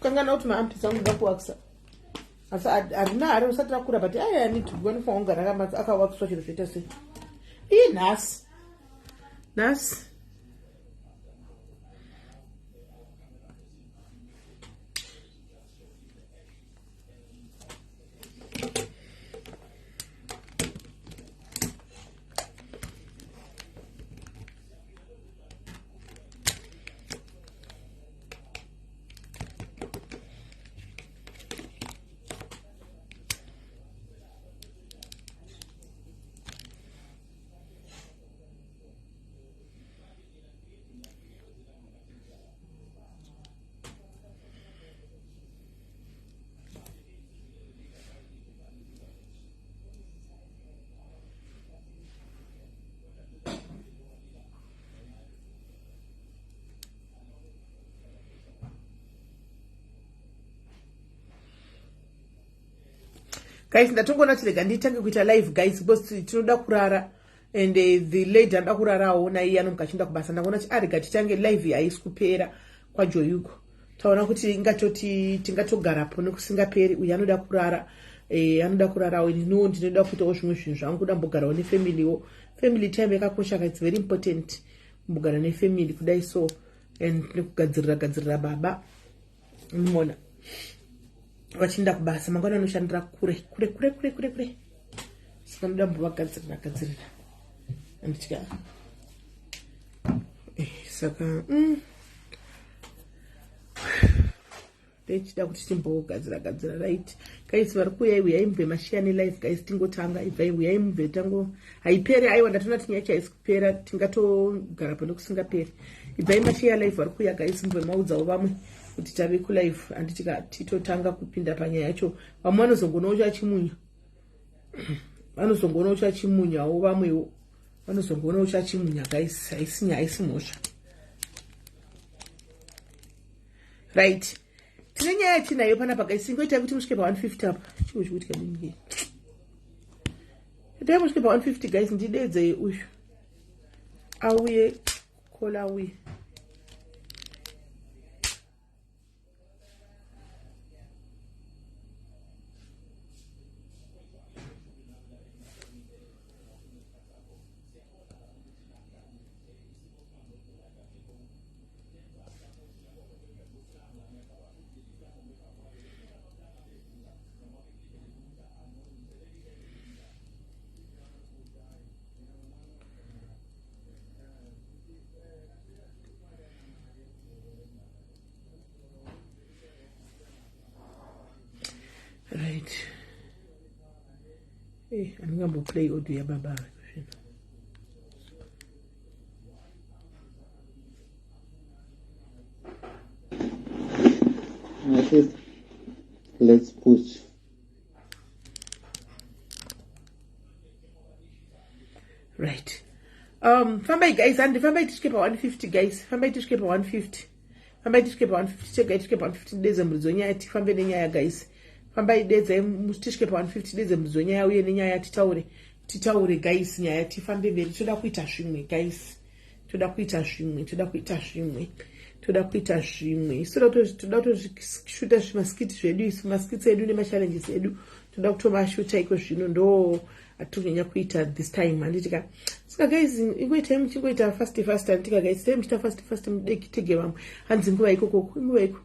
kangana kuti maamti zangu ndakuwakisa asi arina hari usati rakura but I need to go nifungara kama akawakiswa chiro zvoita sei nhasi guys ndatongona tirega nditange kuita live guys because tinoda kurara and the lady anoda kurarawo naiye anomuka achinda kubasa ndangona kuti arega titange live haisi kupera kwajoyuko taona kuti ingatoti tingatogarapo nekusingaperi uyu anoda kurara anoda kurarawo ino ndinoda kuitawo zvimwe zvinhu zvangu kuda mbogarawo nefamiliwo family time yakakosha its very important mbogara nefamily kudai so and nekugadzirira baba unoona vachinda kubasa mangwana anoshandira kure saka ndoda mbovagadzirira anditya saka ndechida kuti timbogadzira right guys vari kuuya uyai mubve mashiya nelive guys tingotanga ibvai uyai mubve tango haiperi aiwa ndatona tinyaya chaisi kupera tingatogara pano kusingaperi ibvai mashiya live vari kuuya guys mubve maudzawo vamwe kuti tave kulive anditika titotanga kupinda panyaya yacho vamwe vanozongoona uchachimunyawo vamwewo vanozongoona uchachimunya guys haisi mhosva right tine nyaya yatinayo panapa guys ingoitai kuti musvike pa150 apa chiwo chikuitika mumike itai musvike pa150 guys ndidedzei uyu auye kola auye right andingamboplay audio yababa let's push. Right. Fambai guys, fambai tisvike pa150 guys. Fambai tisvike pa150. Fambai tisvike pa150. Chega tisvike pa150 deze muzonyaya tifambe nenyaya guys. Fambai deze tisvike pa150 deze muzonyaya uye nenyaya titaure guys nyaya tifambe mberi. Toda kuita zvimwe guys. Toda kuita zvimwe. Toda kutoshuta zvimaskiti zvedu, maskiti edu nemachallenges edu. Toda kutomashuta iko zvino ndo atonyanya kuita this time anditika saka guys ingoita muchingoita fast anditika guys time muchita fast mudekitege vamwe hanzi nguva ikoko nguva iko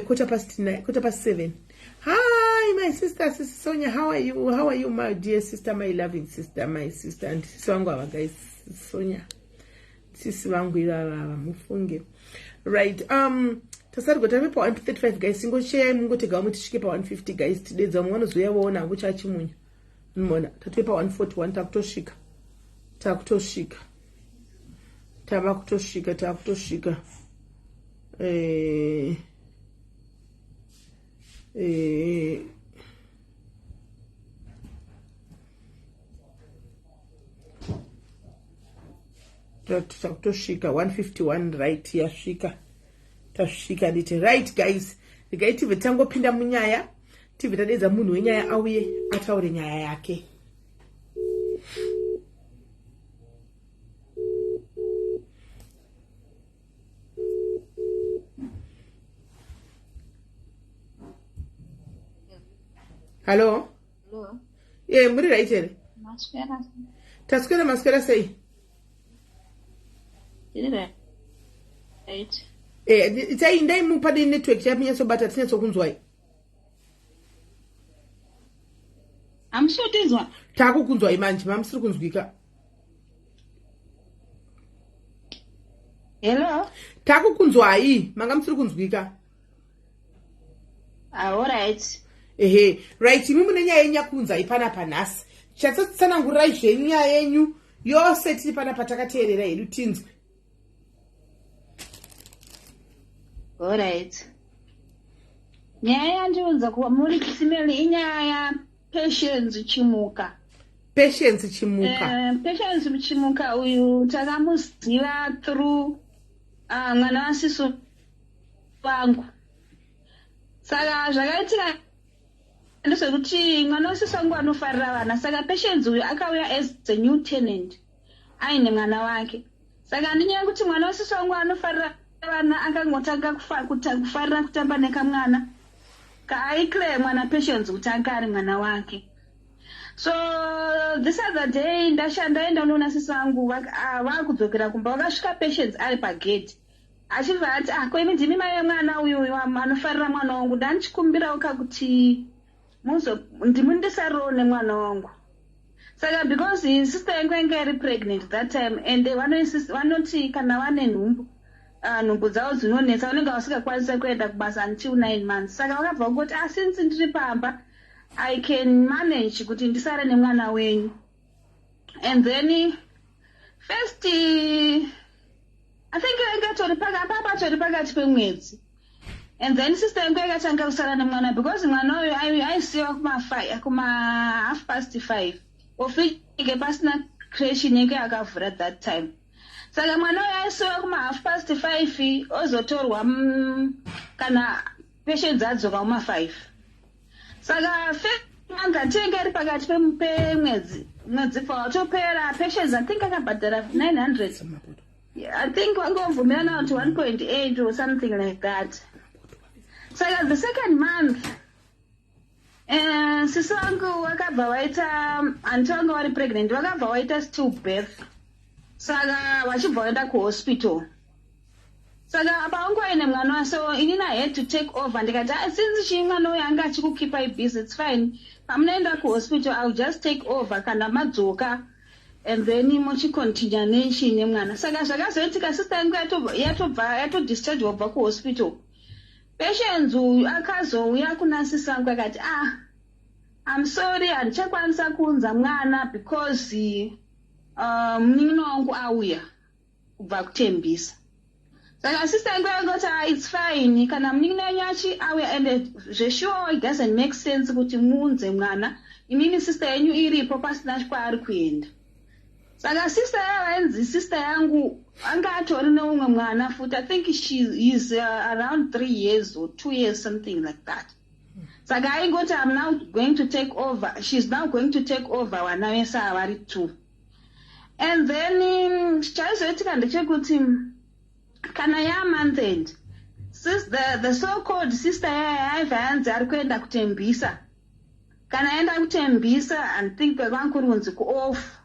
quarter past 7. Hi my sister Sonia, how are you my dear sister, my loving sister, my sister and sisi vangu ava guys Sonia sisi vangu ivava mufunge right. Tasari gotame pa 135 guys ingoshare mungotega vamwe tisvike pa 150 guys tidedza vamwe vanozoya voona hangu chachimunya mona tatuipa 141 takutosvika takutosvika 151 right yasvika tasvika nditi right guys regai tibve tangopinda munyaya tibve tadedza munhu wenyaya auye ataure nyaya yake. Hello? Hello? Muri right here? Maswera. Taswera maswera sei? Right. Itai ndai mupadi network chapinya so bata tine so kunzwai. Amshodizwa. Takukunzwai manje, mamsiri kunzwika. Hello? Takukunzwai, manga msiri kunzwika. Alright. Right, mimi nyaya yenyu yakunzai pana panhasi. Chatsanangurai zvenyu nyaya yenyu yose tiri pana patakateerera hedu tinzwe. Alright. Nyaya yandiunza kuva muri kisimeli inyaya Patience Chimuka. Patience Chimuka. Patience Chimuka uyu takamuziva through mwana wasisu wangu. Saka zvakaitika ndezvekuti mwana wasisu wangu anofarira vana. Saka Patience uyu akauya as the new tenant aine mwana wake. Saka ndinyaya kuti mwana wasisu wangu anofarira vana akangotanga kufarira kutamba nekamwana. Kaikle mwana Patience kuti anga ari mwana wake. So this other day ndaenda noona sisi wangu vakudzokera kumba vakasvika Patience ari pagate achibva ati ko imi ndimi mai vemwana uyu anofarira mwana wangu ndandichikumbirawo kakuti ndimundisariwo nemwana wangu. Saka because sister yangu yanga iri pregnant that time and vanoti kana vane nhumbu dzavo dzinonetsa vanenge vasingakwanisa kuenda kubasa until 9 months. Saka vakabva kungoti since ndiri pamba I can manage kuti ndisare nemwana wenyu. And then first I think yangatori pakati pemwedzi. And then sister yangu yakatanga kusara nemwana because mwana uyu aisiwa kuma 5:30 ofike pasina creche inenge yakavhura that time. Saka mwana uyu aisiwa kuma 5:30 ozotorwa kana Patience adzoka kuma 5. Saka manga tenga iri pakati pemwedzi watopera Patience I think akabhadhara 900. I think wangomvumirana kuti 1.8 or something like that. Saka the second month sisi wangu wakabva waita anti wanga wari pregnant wakabva waita stillbirth. Saka wachibva waenda kuhospital. Saka apa wangu aine mwana so inini I had to take over ndikati since mwana uyu anga achikukeepa ibusy it's fine pamunoenda kuhospital I'll just take over kana madzoka and then muchicontinue nemwana. Saka zvakazoitika sister yangu yatodischarge wabva kuhospital. Patience uyu akazouya kuna sisi wangu akati I'm sorry handichakwanisa kuunza mwana because munin'ina wangu auya kubva kutembisa. Saka sister yangu yakati it's fine kana munin'ina wenyu auya and zvesure it doesn't make sense kuti muunze mwana imini sister yenyu iripo pasina kwaari kuenda. Saka sister yangu anga atori neumwe mwana futi I think he's around 3 years or 2 years something like that. Saka aingoti I'm now going to take over. She's now going to take over vana vese avari 2. And then chaizoitika ndechekuti kana month end the so-called sister yaibva yanzi ari kuenda kutembisa. Kana aenda kutembisa and think kwankurunzi kuoff.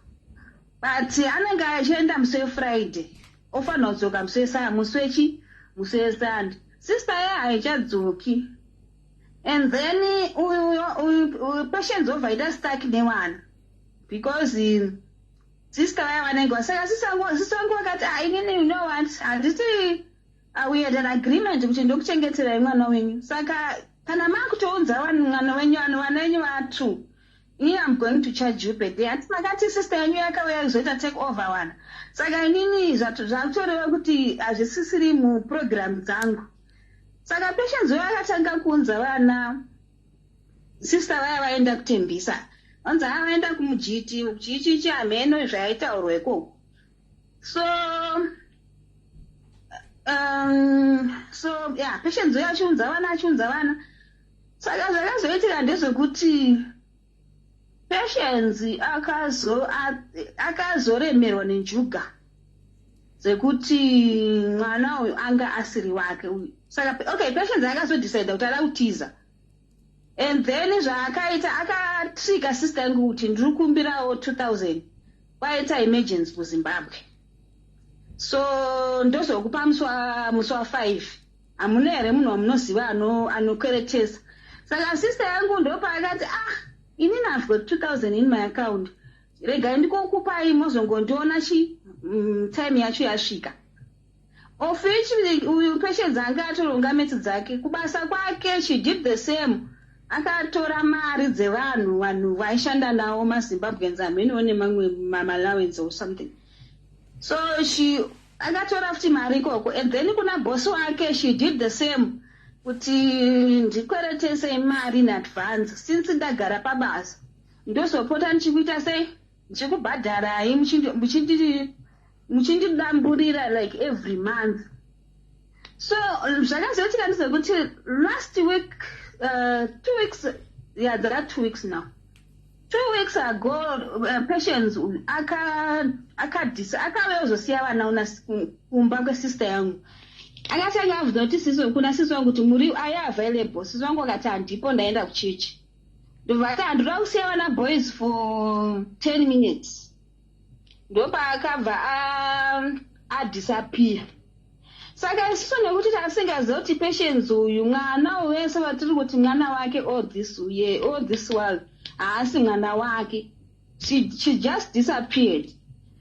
But anenge achienda musi weFriday ofanira kudzoka musi weSunday. Sister haichadzoki. And then Patience obva stuck newana because sister vanenge saka sister wangu vakati inini you know what handiti we had an agreement kuti ndokuchengeterai mwana wenyu. Saka kana makutounza mwana wenyu vana venyu va2 I'm going to charge you per day. Ati makati sister yenyu yakauya kuzoita take over wana. Saka inini zvakutoreva kuti hazvisisiri muprogram dzangu. Saka Patience uyo akatanga kuunza vana sister vaya vaenda kutembisa. Vanzi vaenda kumujiti chihameno zvaaitaurwa ikoko. So yeah, Patience uyo achiunza vana. Saka zvakazoitika ndezvekuti Patience akazoremerwa nenjuga dzekuti mwana uyu anga asiri wake uyu. Saka okay Patience akazodecide kuti ada kutiza. and then zvaakaita akatrika sister yangu kuti ndiri kumbirawo 2000 kwaita emergency kuZimbabwe. So ndozokupa musi wa 5 hamuna here munhu wamunoziva anokweretesa. Saka sister yangu ndopaakati inini I've got 2000 in my account, regai ndikokupai mozongondiona time yacho yasvika. Of which uyu patient anga atoronga meti dzake kubasa kwake, she did the same. Akatora mari dzevanhu vaishanda nawo maZimbabweans ameniwo nemamwe allowance or something. So she akatora futi mari ikoko, and then kuna boss wake she did the same kuti ndikweretese mari in advance since ndagara pabasa. Ndozopota ndichikuita sei ndichikubhadharai muchindidamburira like every month. So zvakazoitika ndezvekuti last week 2 weeks, yeah, there are 2 weeks now. 2 weeks ago, patients akauya kuzosiya vana kumba kwesister yangu. Akatanga abvunza kuti sisi kuna sisi wangu kuti muri available. Sisi wangu akati handipo, ndaenda kuchechi. Ndobvati handinoda kusiya vana boys for 10 minutes. Ndopaakabva adisappear. Saka isusu nekuti tasingaziva kuti patients uyu mwana wese vatiri kuti mwana wake all this while haasi mwana wake. She just disappeared.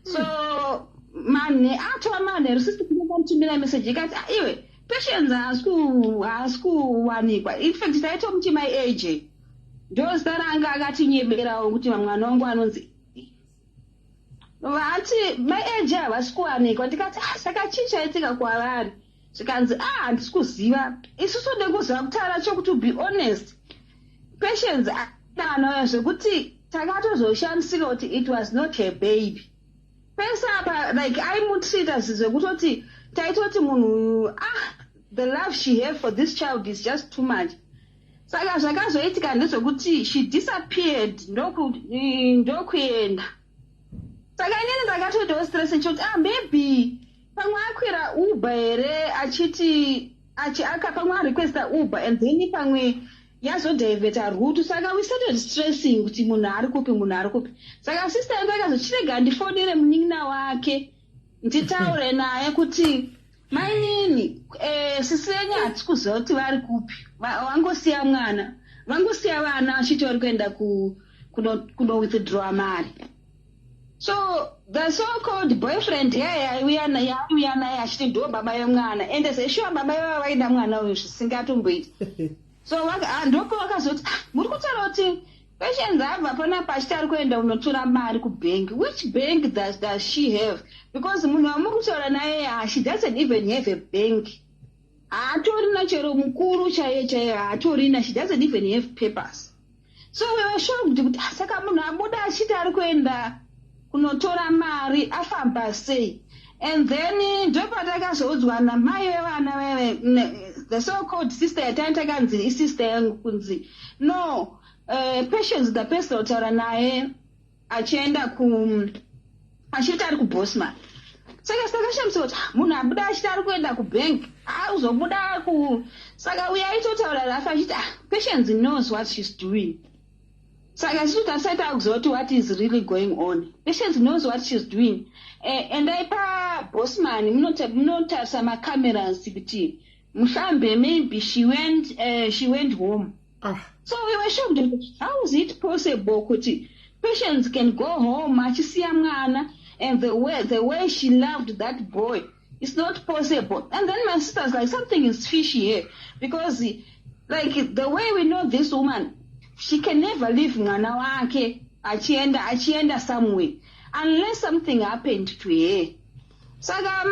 So manhe atova manheru sisi kunomutumira message ikati iwe patients haasi kuwanikwa. In fact taitomuti my AJ ndozita ranga akatinyeberawo kuti mwana wangu anonzi vati my AJ havasi kuwanikwa. Ndikati saka chii chaitika kwavari? Zvikanzi handisi kuziva. Isusu ndekuziva kutaura chokuti to be honest patients anauya zvekuti takatozoshandisika kuti it was not her baby. Pesa apa like aimutrita zvekutoti taitoti munhu the love she have for this child is just too much. Saka zvakazoitika ndezvekuti she disappeared ndokuenda. Saka inini ndakatoitawo stress nchoti maybe pamwe akwira Uber here achiti pamwe arequesta Uber and then pamwe yazodhaivheta route. Saka we started stressing kuti munhu ari kupi. Saka sister yangu akazochirega ndifonere munin'ina wake nditaure naye kuti mainini sisi yenyu hatisi kuziva kuti vari kupi, vangosiya vana achitori kuenda kuno withdraw mari. So the so-called boyfriend yaiuya naye achiti ndo baba yemwana, ende seshuwa baba iwava vaida mwana uyu zvisingatomboiti. So ndoko vakazoti muri kutaura kuti patients abva panapa achiti ari kuenda unotora mari kubank. Which bank does she have? Because munhu wamuri kutaura naye she doesn't even have a bank. Haatorina chero mukuru chaiye haatorina. She doesn't even have papers. So we were shocked kuti saka munhu abuda achiti ari kuenda kunotora mari afamba sei. And then ndopatakazodzwa namai vevana the so-called sister yatakanzi isister yangu kunzi no patients the person otaura naye achienda achiti ari kubosman. Saka takashamisa kuti munhu abuda achiti ari kuenda kubank auzobuda saka uya aitotaura rafa achiti patients knows what she's doing. Saka isusu tasati akuziva kuti what is really going on. Patients knows what she's doing. And aipa bosman munotarisa macameras kuti mhlambe maybe she went home. So we were shocked. How is it possible kuti patients can go home achisiya mwana and the way she loved that boy? It's not possible. And then my sister's like, something is fishy here, because like the way we know this woman, she can never leave mwana wake achienda somewhere unless something happened to her. Saka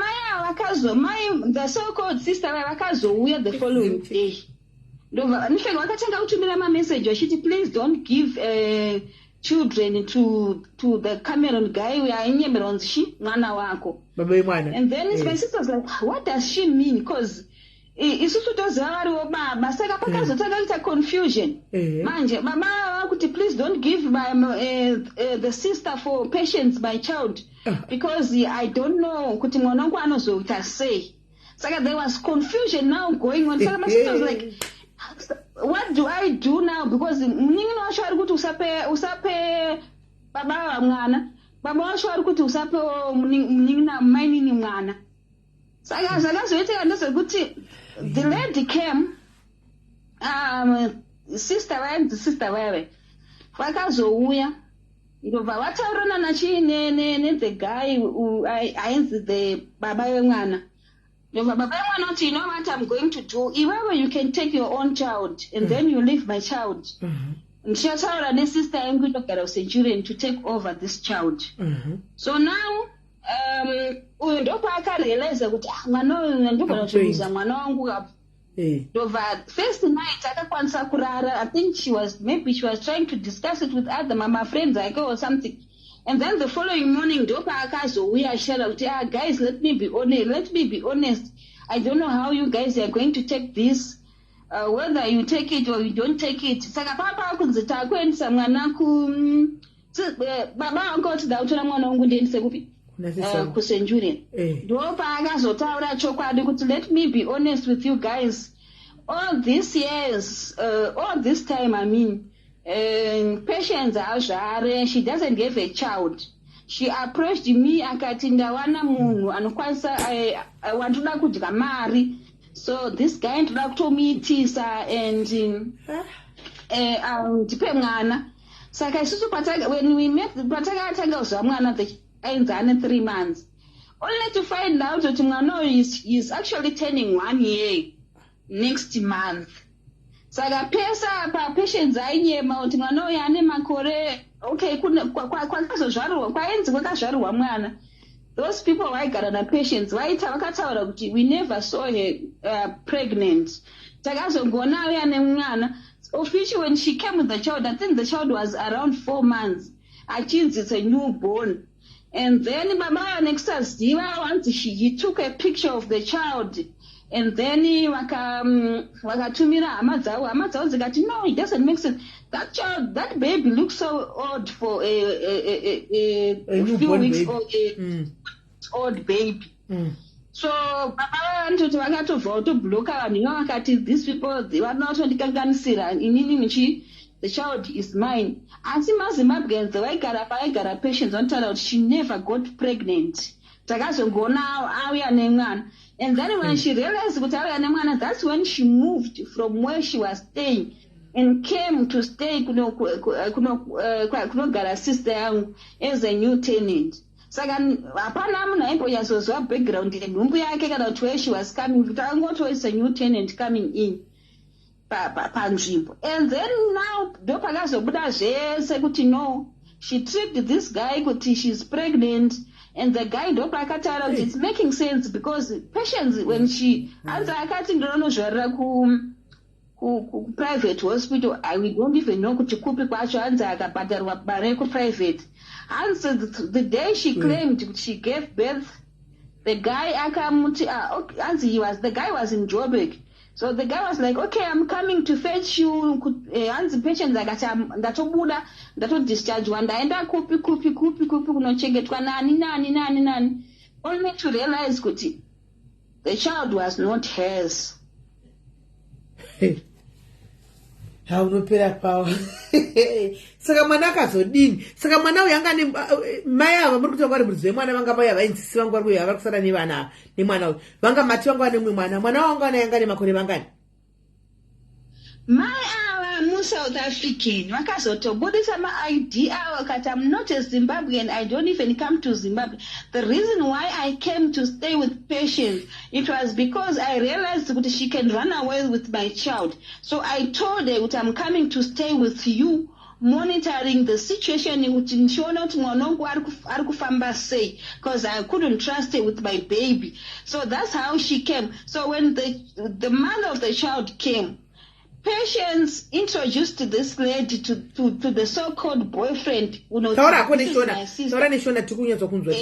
the so-called sister vakazouya the following day. Nifeka vakatanga kutumira message vachiti please don't give children to the Cameron guy ainyemerwa nzi mwana wako. And then my sister was like, what does she mean? Because isusu toziva variwo baba. Saka pakazotanga kuita confusion. Manje baba vakuti please don't give the sister for patients my child, because I don't know kuti mwana wangu anozoita sei. Saka there was confusion now going on. Saka my sister was like, what do I do now? Because mningi washo ari kuti usape baba wa mwana. Baba washo ari kuti usape mningi na maini ni mwana. Saka zoite kandozo kuti the lady came, sister wewe. Vakazouya. Ndobva vataurana nachine the guy who ainzi the baba wemwana. Ndobva baba wemwana kuti, you know what I'm going to do? Iwewe you can take your own child and then you leave my child. Ndichataura nesister yangu inogara kuCenturion to take over this child. So now uyu ndopaakarealize kuti mwana uyu ndogona kutumiza mwana wangu kapo. Ndobva first night akakwanisa kurara. I think she was trying to discuss it with other mama friends like or something. And then the following morning ndopa akazouya ashara kuti guys, let me be honest. I don't know how you guys are going to take this, whether you take it or you don't take it. Saka papa kunzi takuendesa mwana baba wangu kuti dautora mwana wangu ndiendese kupi kuCenturion. Ndopa akazotaura chokwadi kuti let me be honest with you guys. All these years, all this time, I mean, Patience Azhare, she doesn't have a child. She approached me akati ndawana munhu anokwanisa wantoda kuti kamari. So this guy ndoda kutomuitisa and ndipe mwana. Saka isusu when we met patakatanga kuzwa mwana ainzi ane 3 months. Only to find out that mwana is actually turning 1 year next month. Saka pesa pa Patience ainyema kuti mwana uyu ane makore okay kwakazozvarwa kwaenzi kwakazvarwa mwana. Those people vaigara naPatience vakataura kuti we never saw her pregnant. Takazongona uyu ane mwana. Officially when she came with the child, I think the child was around 4 months. Achinzi it's a newborn. And then Baba next once he took a picture of the child. And then wakatumira hama dzavo zikati no, it doesn't make sense. That child, that baby looks so odd for a few weeks old baby. So Baba vantu vakatobva kutobloka vanhu vakati these people they were not ndikanganisira inini michi the child is mine. Asi maZimbabweans vaigara Patience vanotaura kuti she never got pregnant. Takazongona auya nemwana. And then when she realized kuti auya nemwana, that's when she moved from where she was staying and came to stay kunogara sister yangu as a new tenant. Saka hapana munhu aimbonyazozwa background yenhumbu yake kana kuti where she was coming, kuti angoti is a new tenant coming in panzvimbo. And then now ndopakazobuda zvese kuti no, she tricked this guy kuti she's pregnant. And the guy ndopakataura kuti it's making sense because Patience when she anza akati ndinonozvarira ku private hospital, we don't even know kuti kupi kwacho anza akabhadharwa mare ku-private. And so the day she claimed she gave birth, the guy akamuti the guy was in Joburg. So the guy was like, okay, I'm coming to fetch you. Hanzi Patience akati ndatobuda ndatodischargewa ndaenda kupi kunochengetwa nani. Only to realize kuti the child was not hers. Haunopera pawa. Saka mwana akazodini. Saka mwana uyu anga mai ava muri kuti vari mudzi wemwana vanga mai avainzisi vangu vari kuya vari kusara nevana nemwana uyu. Vanga mati vangu vane mumwe mwana. Mwana wangu anga nemakore vangani? Mai ava muSouth African vakazotobudisa ma-ID avo kati I'm not a Zimbabwean, I don't even come to Zimbabwe. The reason why I came to stay with Patience, it was because I realized that she can run away with my child. So I told her that I'm coming to stay with you, monitoring the situation kuti ndichiona kuti mwana wangu ari kufamba sei, because I couldn't trust her with my baby. So that's how she came. So when the mother of the child came, Patience introduced this lady to the so-called boyfriend. Taura neshona tikunyatso kunzwa.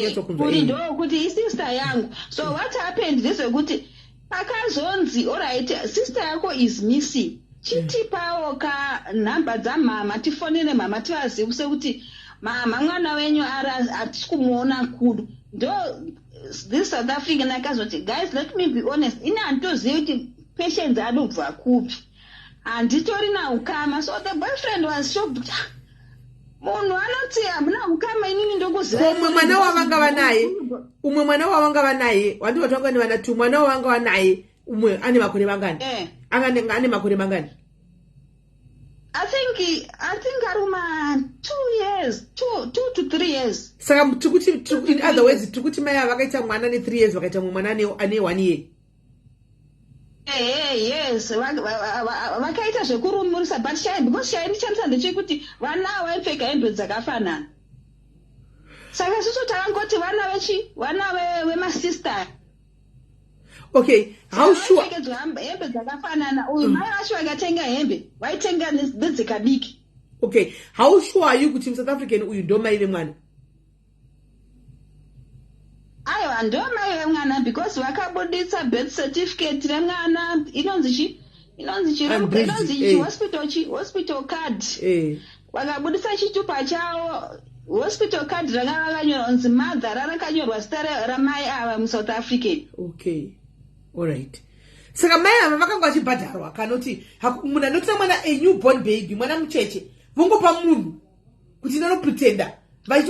Kuti sister yangu. So what happened this kuti pakazonzi alright, sister yako is missing. Chitipawo ka namba dzamama tifonere mama tivazivise kuti mama mwana wenyu atikumuona kudu. Ndo this South African akazoti guys, let me be honest, ina antozivi kuti Patience anobva kupi. handitorina ukama. So the boyfriend was shocked. Munhu anoti hamuna ukama, inini ndokuziva. Umwe mwana wavanga vanaye wandi watanga ni vana 2 mwana wavanga vanaye umwe ane makore mangani ane makore mangani. I think aruma 2 years, 2 to 3 years. Saka in other words tukuti mai vakaita mwana ne 3 years vakaita mwana ane 1 year. Yes, vakaita zvekurumurisa, but because chaindichandisa ndechekuti vana vaipfeka hembe dzakafanana. Saka isusu takangoti vana vemasister. Okay, how sure? Hembe dzakafanana. Uyu mai vacho vakatenga hembe vaitenga nedzikadiki. Okay, how sure are you kuti South African uyu ndo mai vemwana? Aiwa, ndo mai vemwana because vakabuditsa birth certificate remwana inonzi hospital card. Vakabuditsa chitupa chavo hospital card rakanga rakanyorwa kunzi mother, rarakanyorwa zita ramai ava muSouth African. Okay, all right. Saka mai ava vakanga vachibhadharwa kanoti munhu anotira mwana a newborn baby, mwana mucheche vongopa munhu kuti ndanopretenda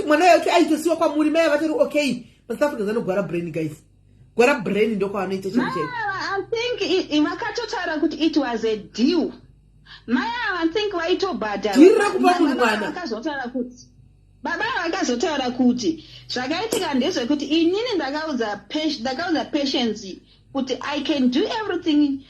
mwana yacho aitosiwa kwamuri, mai vatori okay. South Africans anogwara brain, guys. Gwara brain ndoko anoita chinhu cheche. I think vakatotaura kuti it was a deal. Mai I think vaitobhadhara. Deal rakupa munhu mwana. Vakazotaura kuti baba vakazotaura kuti zvakaitika ndezvekuti inini ndakaudza patience kuti I can do everything.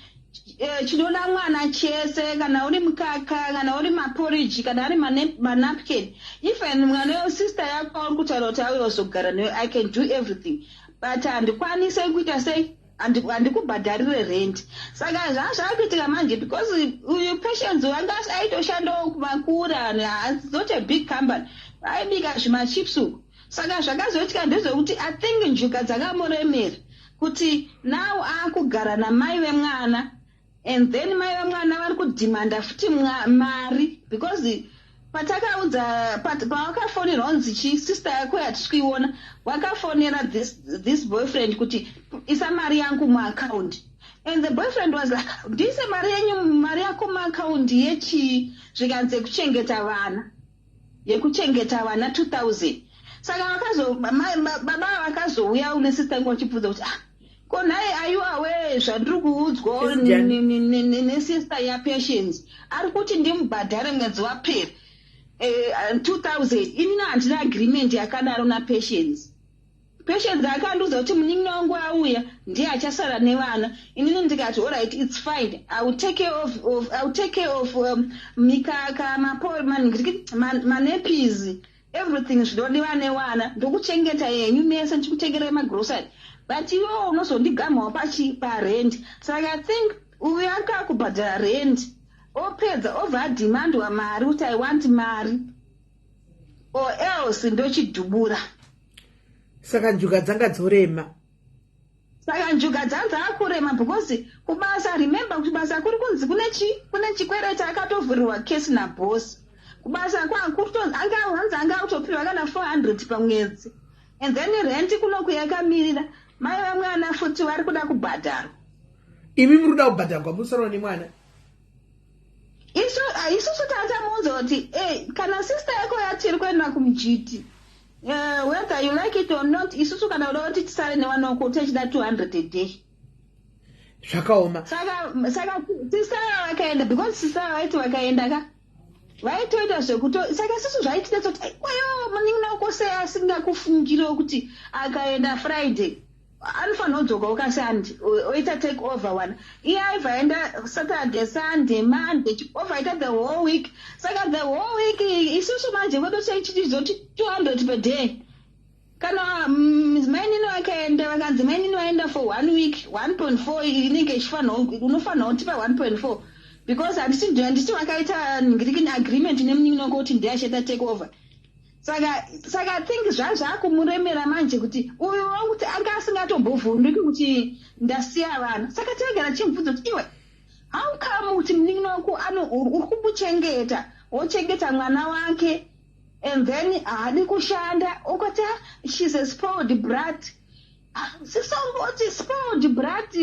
Chinoda mwana chese, kana uri mukaka, kana uri maporridge, kana ari manapkin. Even mwana wesister yako uri kutaura kuti auya uzogara newe, I can do everything. But handikwanise kuita sei, handikubhadharire rent. Saka zvaakuitika manje because uyu Patience wanga aitoshandawo kumakura, it's not a big company. Aibika zvimachips uku. Saka zvakazoitika ndezvekuti I think njuka dzakamuremera kuti now akugara namai vemwana. And then mai vemwana vari kudhimanda futi mari because pavakafonera unzi sister yako yatisikuiona, vakafonera this boyfriend kuti isa mari yangu muaccount. And the boyfriend was like, ndise mari yako muaccount yechi? Zvikanze yekuchengeta vana 2000. Saka baba vakazouya une sister yangu vachibvunza kuti konai are you aware zvandiri kuudzwa nesister yaPatience ari kuti ndimubhadhare mwedzi wapera 2000. inini handina agreement yakadaro naPatience. Patience akandiudza kuti munin'ina wangu auya ndiye achasara nevana. Inini ndikati all right, it's fine, I will take care of mikaka, manepis, everything zvinodiwa nevana, ndokuchengeta yenyu mese ndichikutengerai magrocery. But iwo unozondigamawo parent. Saka I think uyu akakubhadhara rent opedza obva adhimandwa mari kuti I want mari or else ndochidhubura. Saka njuga dzanga dzorema. Saka njuga dzaakurema because kubasa, remember kuti basa kuri kunzi kune chikwereta akatovhurirwa case naboss. Kubasa anga autopiwa kana 400 pamwedzi. And then rent kunoku yakamirira. Mai vamwana futi vari kuda kubhadhara. Imi muri kuda kubhadharwa musoro nemwana? Isusu tatamuudza kuti kana sister yako yatiri kuenda kumujiti, whether you like it or not, isusu kana uda kuti tisare nevana vako tichida 200 a day. Zvakaoma. Saka sister vakaenda because sister vaiti vakaenda ka vaitoita zvekuto. Saka isusu zvaitita kuti kwayo munin'ina wako sei asingakufungiriwo kuti akaenda Friday anofanira kudzoka ukasandi oita take over one. Iye aibvaenda Saturday, Sunday, Monday, ovaita the whole week. Saka the whole week isusu manje kotosaichitizoti 200 per day. Kana mainini vakaenda vakanzi mainini vaenda for 1 week 1.4 inenge unofanira kutipa 1.4 because handisi vakaita agreement nemunin'ina wako kuti ndiye achaita take over. Saka I think zvaakumuremera manje kuti uyu wangu kuti anga asingatombovhunduki kuti ndasiya vana. Saka tinogara chimubvunza kuti iwe how come kuti munin'ina wako uri kumuchengeta, wochengeta mwana wake and then haadi kushanda, ukati she's a spoiled brat. Sisongoti spoiled brat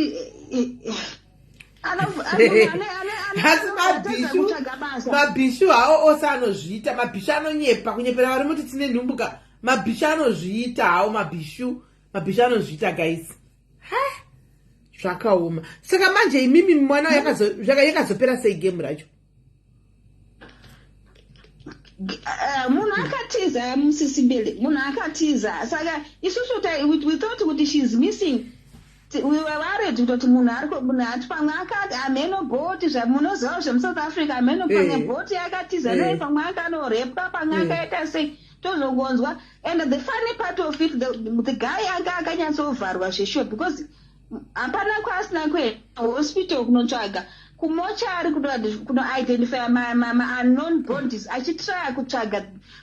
asi mabhishu hawo ose anozviita. Mabhishu anonyepa kunyepera vari muti tine nhumbuka. Mabhishu anozviita hawo. Mabhishu anozviita guys. Zvakaoma. Saka manje imimi mwana yakazopera sei game racho? Munhu akatiza musisibele. Munhu akatiza. Saka isusu we thought kuti she's missing. We were worried kuti munhu ati pamwe akati ameno bhoti zvamunoziva zvemuSouth Africa ameno pamwe bhoti yakatiza nei pamwe akanorepwa pamwe akaita sei tozongonzwa. And the funny part of it, the guy akanyatsovharwa zveshuwa because hapana kwasina kuenda hospital kunotsvaga kumochari kunoidentify ma-unknown bodies achitraya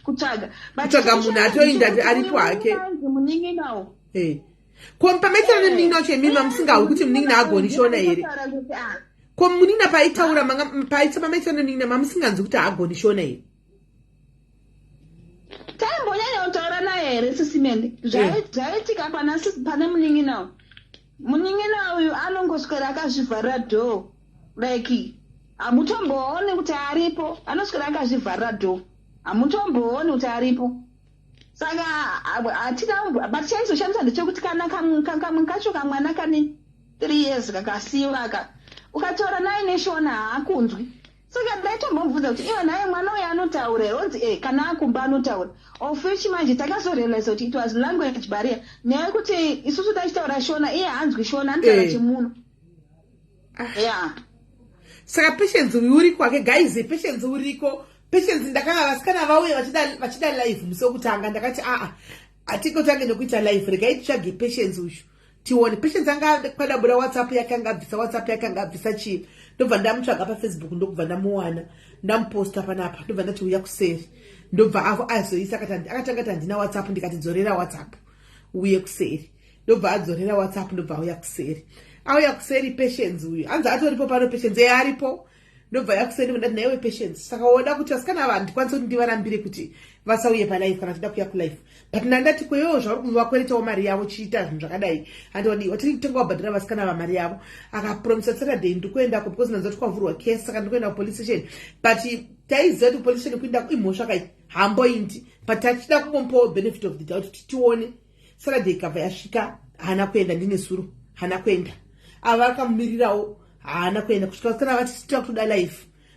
kutsvaga munhu atoinda aripo hake munin'inawo. Ko pametsana nemunin'ina wacho imimi musingawi kuti munin'ina agoni shona here? Ko munin'ina paitaura pametsana nemunin'ina mamusinganzi kuti agoni shona here? Taimbonyanya kutaura naye here sisimende zvaitika pane munin'inawo. Munin'ina uyu anongoswera akazvivhara dhoo like hamutombooni kuti aripo. Anoswera akazvivhara dhoo hamutombooni kuti aripo. Saka but chaizoshamisa ndechekuti kana kamwe kacho kamwana kane 3 years kakasiyiwa ukataura naye neshona haakunzwi. Saka ndaitomubvunza kuti iwe naye mwana uyu anotaura here onzi kana akumba anotaura of which manje takazorealize kuti it was language barrier nekuti isusu tachitaura shona iye haanzwi shona anotaura chimunhu. Saka Patience uri kwake guys. Patience uriko. Patience ndakanga vasikana vauye vachida live musi wekutanga ndakati atikotange nekuita live regai titsvage Patience ushu tione. Patience anga kwadabura WhatsApp yake anga abvisa chii. Ndobva ndamutsvaga paFacebook ndobva ndamuwana ndamuposta panapa ndobva ndati uya kuseri ndobva azoisa akatanga kuti handina WhatsApp ndikati dzorera WhatsApp uye kuseri. Ndobva adzorera WhatsApp ndobva auya kuseri Patience uyu anzi atoripo pano Patience aripo. Ndobva yakuseri ndati naiwe Patience saka woda kuti vasikana ava ndikwanise kuti ndivarambire kuti vasauye palive kana tida kuya kulive. But ndandati kweyo zvauri kuvakweretawo mari yavo chiita zvinhu zvakadai handodiwa tiri kutenga wabhadhira vasikana va mari yavo akapromisa Saturday ndikuendako because nanzati kwavhurwa case saka ndikuenda kupolice station. But taiziva kuti police station kuendako imhosva kai hamboindi but tachida kungomupawo benefit of the doubt kuti tione. Saturday ikabva yasvika haana kuenda ndine suru haana kuenda ava vakamumirirawo haana kuenda kusvika vasikana vati tita kutoda live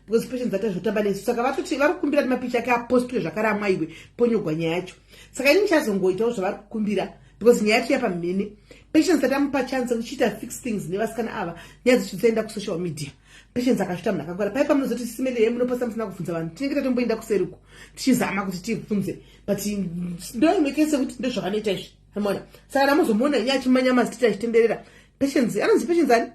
because Patience atazotamba nesu saka vatoti vari kukumbira kuti mapicha ake apostwe zvakare amwaiwe ponyogwa nyaya yacho. Saka ini ndichazongoitawo zvavari kukumbira because nyaya yacho yapamhene. Patience atamupa chance kuchiita fix things nevasikana ava nyaya dzichisaenda kusocial media. Patience akasvita munhu akangwara paipa munozoti sisimedei munoposa musina kubvunza vanhu tinenge tatomboenda kuseriko tichizama kuti tibvunze but ndo imwe kese kuti ndo zvakanoita izvi amona. Saka namuzomuona nyaya chimanyamazi titi achitenderera. Patience anonzi Patience ani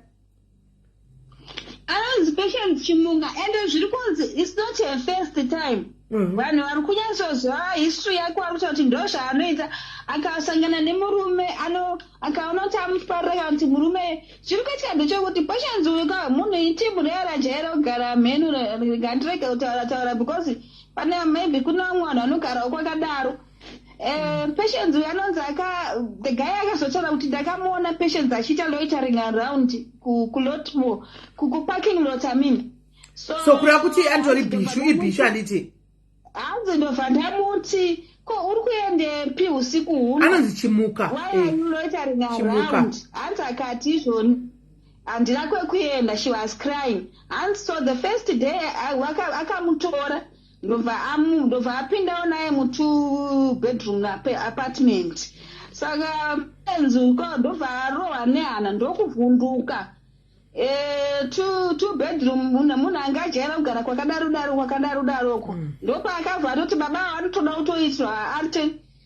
anonzi Patience Chimunga and zviri kunzi it's not her first time. Vanhu vari kunyatsoziva history yake vari kutaura kuti ndo zvaanoita akasangana nemurume akaona kuti amuparira kuti murume zviri kuitika ndechekuti Patience uyu munhu itimu rearajaira kugara mhenu ngandirege kutaura because pane maybe kuna vamwe vanhu vanogarawo kwakadaro. Patience uyu anonzi the guy akazotaura kuti ndakamuona Patience achiita loitering around kulotmo kuparking lot amini so kureva kuti andori ibhishu handiti hanzi ndobva ndamuti ko uri kuendepi usiku huno anonzi Chimuka loitering around hanzi akati izvoni handina kwekuenda she was crying hanzi so the first day akamutora ndobva apindawo naye mu2 bedroom apartment. Saka enzuko ndobva arohwa nehana ndokuvhunduka. 2 bedroom munhu angajaira kugara kwakadarodaroko ndopa akabva atoti baba vanotoda kutoitwa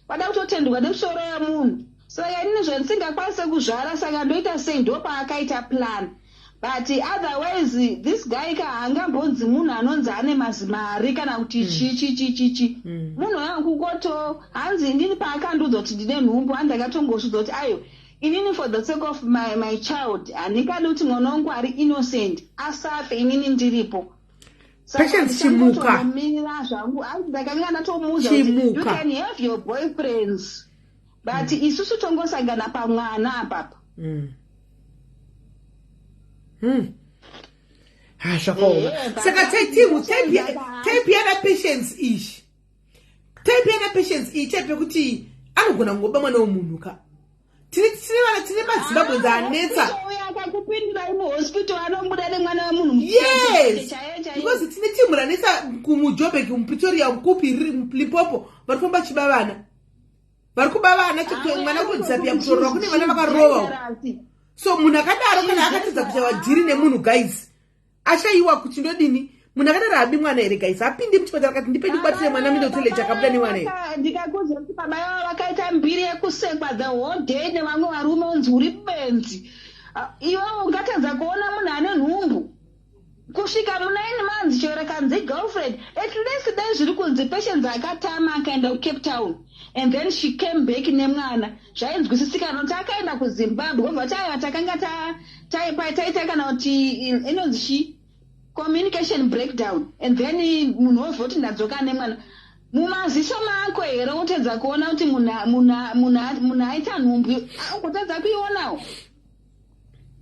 vada kutotendwa nemusoro yemunhu. Saka inini zvandisingakwanise kuzvara saka ndoita sei ndopa akaita plan. But otherwise this guy haangambonzi munhu anonzi ane mazimari kana kuti chichi munhu wangu koto hanzi inini paakandiudza kuti ndine nhumbu handakatongozvidza kuti ayo inini for the sake of my child handingadi kuti mwana wangu ari innocent asafe inini ndiripo. Patience Chimuka zvangu hanzi ndakanga ndatomuudza kuti you can have your boyfriends but isusu tongosangana pamwana apapa. zvakaoma. Saka taipiyana patience ishi. Taipiyana patience ishi taipe kuti anogona kungoba mwana womunhu ka. Tine maZimbabwe anetsa. Yes. Because tine timu ranetsa kuMujobek, kuPretoria, kupi Limpopo, varifamba chiba vana. Varikuba vana mwana kudzapia kutorwa kune vana vakarova. So munhu akadaro kana akatadza kuti wajiri nemunhu guys. Ashaiwa kuti ndodini? Munhu akadaro abi mwana ere guys. Apinde muchipatara akati ndipe ndibatire mwana minde utele chakabuda nemwana ere. Ndikakuza kuti baba vavo vakaita mbiri yekusekwa the whole day nevamwe varume unzi uri benzi. Iwe ungatadza kuona munhu ane nhumbu. Kusvika muna 9 months chero kanzi girlfriend. At least then zviri kunzi patience akatama akaenda kuCape Town. And then she came back nemwana. Zvainzwisisika kuti akaenda kuZimbabwe. Obva takanga taita kana kuti inonzi shi communication breakdown. And then munhu wovhoti ndadzoka nemwana. Mumaziso mako here unotedza kuona kuti munhu aita nhumbu. Kutadza kuionawo.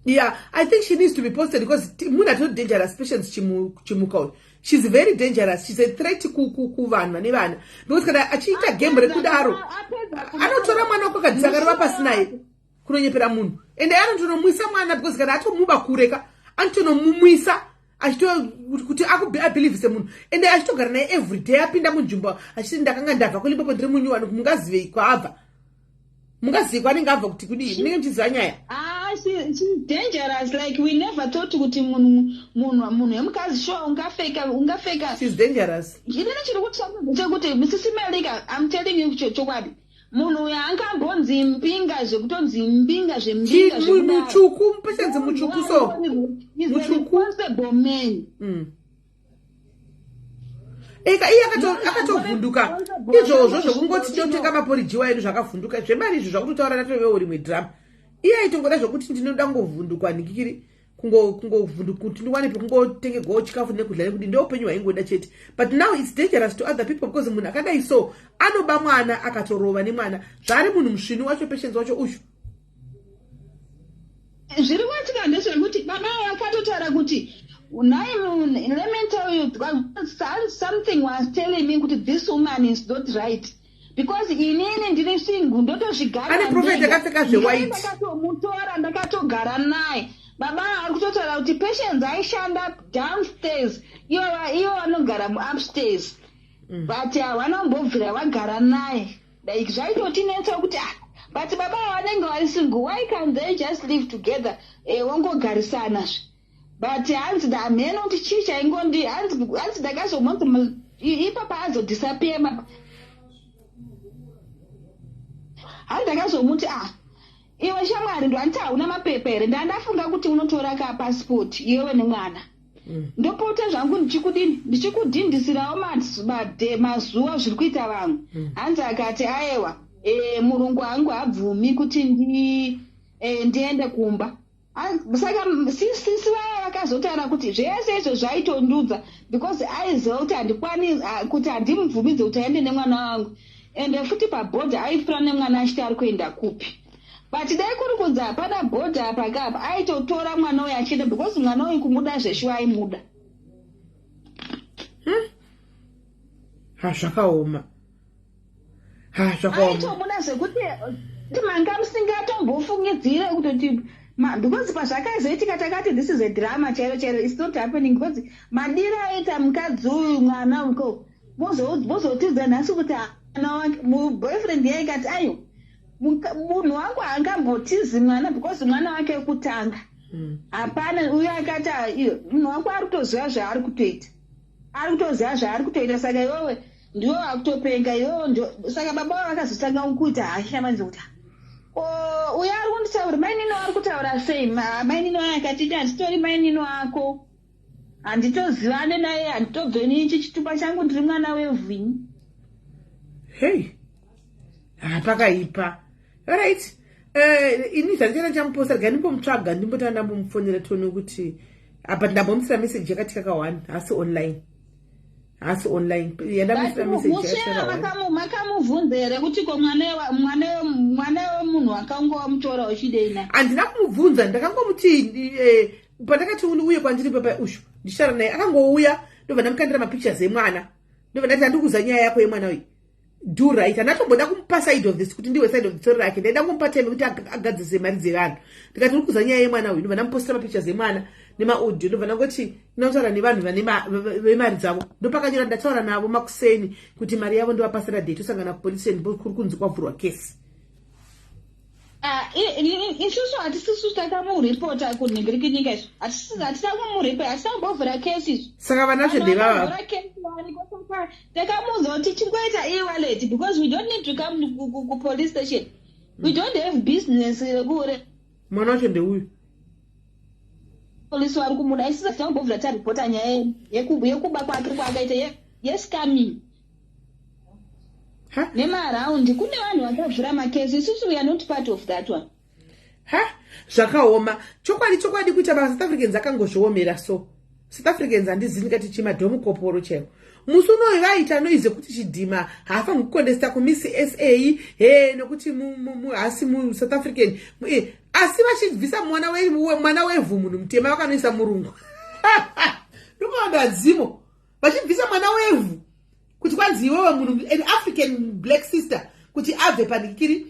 Yeah, I think she needs to be posted because Muna is not dangerous. Patience Chimukau. She's very dangerous. She's a threat to vanhu nevana. Because kana achiita game rekudaro. Anotora mwana kwakadzakara pasinaye. Kunonyepera munhu. Ende anotonomwisa mwana because kana atomuba kureka, anotonomumwisa achito kuti akubelieve semunhu. Ende achitogara naye every day apinda munjumba achiti ndakanga ndabva kuLimpopo ndiri munyuwani mungazive kwaabva. Mungazive kwanenge abva kuti kudii. Ndinenge ndichiziva nyaya. She's dangerous. Like we never thought kuti munhu yemukazi sure ungafeka. She's dangerous. Chiri kuti Mrs. Melika, I'm telling you chokwadi. Munhu yaangambonzi mpinga zvekutonzi mpinga zvembinga mutsvuku Patience mutsvuku so. Mutsvuku responsible man. Eka iye akatovhunduka. Izvozvo zvokungoti totenga maporijiwa edu zvakavhunduka. Zvemari izvo zvakutotaura nato uri mwedhirama. Iye aitongoda zvokuti ndinoda ngovhundukwa ndikiri kungovhunduka kuti ndiwanepo kungotengerwawo chikafu nekudya nekuti ndo upenyu hwaingoda chete. But now it's dangerous to other people because munhu akadai so anoba mwana akatorova nemwana. Zvari munhu musvini wacho Patience wacho ushu. Zviri kuitika ndezvekuti baba vakatotaura kuti let me tell you something was telling me kuti this woman is not right. Because inini ndiri singu ndotozvigara. Ane prophet akapfeka zvewhite. Ndakatomutora ndakatogara naye. Baba ari kutotaura kuti Patience aishanda downstairs. Ivo vanogara upstairs. But vanombobvira vagara naye. Like zvaitotinetsa kuti but baba vanenge vari single. Why can't they just live together? Vangogarisana. But hanzi damheno kuti chii chaingondi hanzi ndakazomoti ipapa azodisappear. Handakazomuti iwe shamwari ndwanti hauna mapepa here ndandafunga kuti unotora ka passport iwe nemwana. Ndopota zvangu ndichikudhindisirawo mazuva zviri kuita vamwe. Hanzi akati aiwa murungu wangu habvumi kuti ndiende kumba. Saka sisi vaya vakazotaura kuti zvese izvo zvaitondudza because aiziva kuti handikwanisi kuti handimubvumidze kuti aende nemwana wangu. Ende futi pabhodha aifura nemwana achiti ari kuenda kupi. But dai kuri kunzi hapana bhodha pakapa aitotora mwana uyu achienda because mwana uyu kumuda zveshuwa aimuda. Zvakaoma. Aitomuda zvekuti manga musingatombofungidzire kutoti because pazvakaizoitika takati this is a drama chairo it's not happening because madiro aita mukadzi uyu mwana uko mozotidza nhasi kuti boyfriend yaikati ayo munhu wangu haangambotizi mwana because mwana wake kutanga. Hapana uyo akati munhu wangu ari kutoziva zvaari kutoita saka iwewe ndiwo akutopenga iwewe saka baba vavo vakazotanga kuita hashamanzi kuti uyo ari kunditaura mainino ari kutaura sei. Mainino akati handitori mainino ako handitozivane naye handitobveni ichi chitupa changu ndiri mwana wevhini. Hey, pakaipa. Alright. Ini zvandichala chamuposta ganimbomutsvaga ndimbotanga ndambomufonera tono kuti apa ndambomutsira message yakati kakawanda asi online. Yandamutsira message yakati kakawanda. Makamubvunza here kuti ko mwana wemunhu wakanga wamutora uchidei naye. Handina kumubvunza ndakangomuti pandakati uye kwandiri papa ushu ndishara naye akangouya ndobva ndamukandira mapictures emwana ndobva ndati handikuza nyaya yako yemwana uyu do right andatomboda kumupa side of this kuti ndiwe side of the story rake ndaida kumupa time kuti agadzise mari dzevanhu ndikati uri kuza nyaya yemwana uyu ndobva ndamupostira mapictures emwana nemaudio ndobva ndangoti ndinotaura nevanhu vemari dzavo ndopakanyora ndataura navo makuseni kuti mari yavo ndovapasira date osangana kupolisi station kuri kunzi kwavhurwa kesi. Isusu hatisisu takamuripota kunhingiriki nyika isu hatisina kumuripota hatisina kumbovhura kesi isu saka vanacho ndevava takamuudza kuti chingoita e-wallet because we don't need to come kupolice station we don't have business rekure mwana wacho ndeuyu polisi vari kumuda isusu hatisina kumbovhura taripota nyaya yekuba kwake kwakaita yescamming nemaraundi kune vanhu vakavhura makesi isusu we are not part of that one. Zvakaoma chokwadi kuita South Africans akangozviomera so South Africans handizivi ngati chimadhomukoporo chaiwo musi unoyu vaita noize kuti chidhima haafaniri kukondesta kumisi SA nokuti hasi South African asi vachibvisa mwana wevhu munhu mutema vakanoisa murungu ndokaona dzimo vachibvisa mwana wevhu kuti kwanzi iwewe munhu an African black sister kuti abve padikiri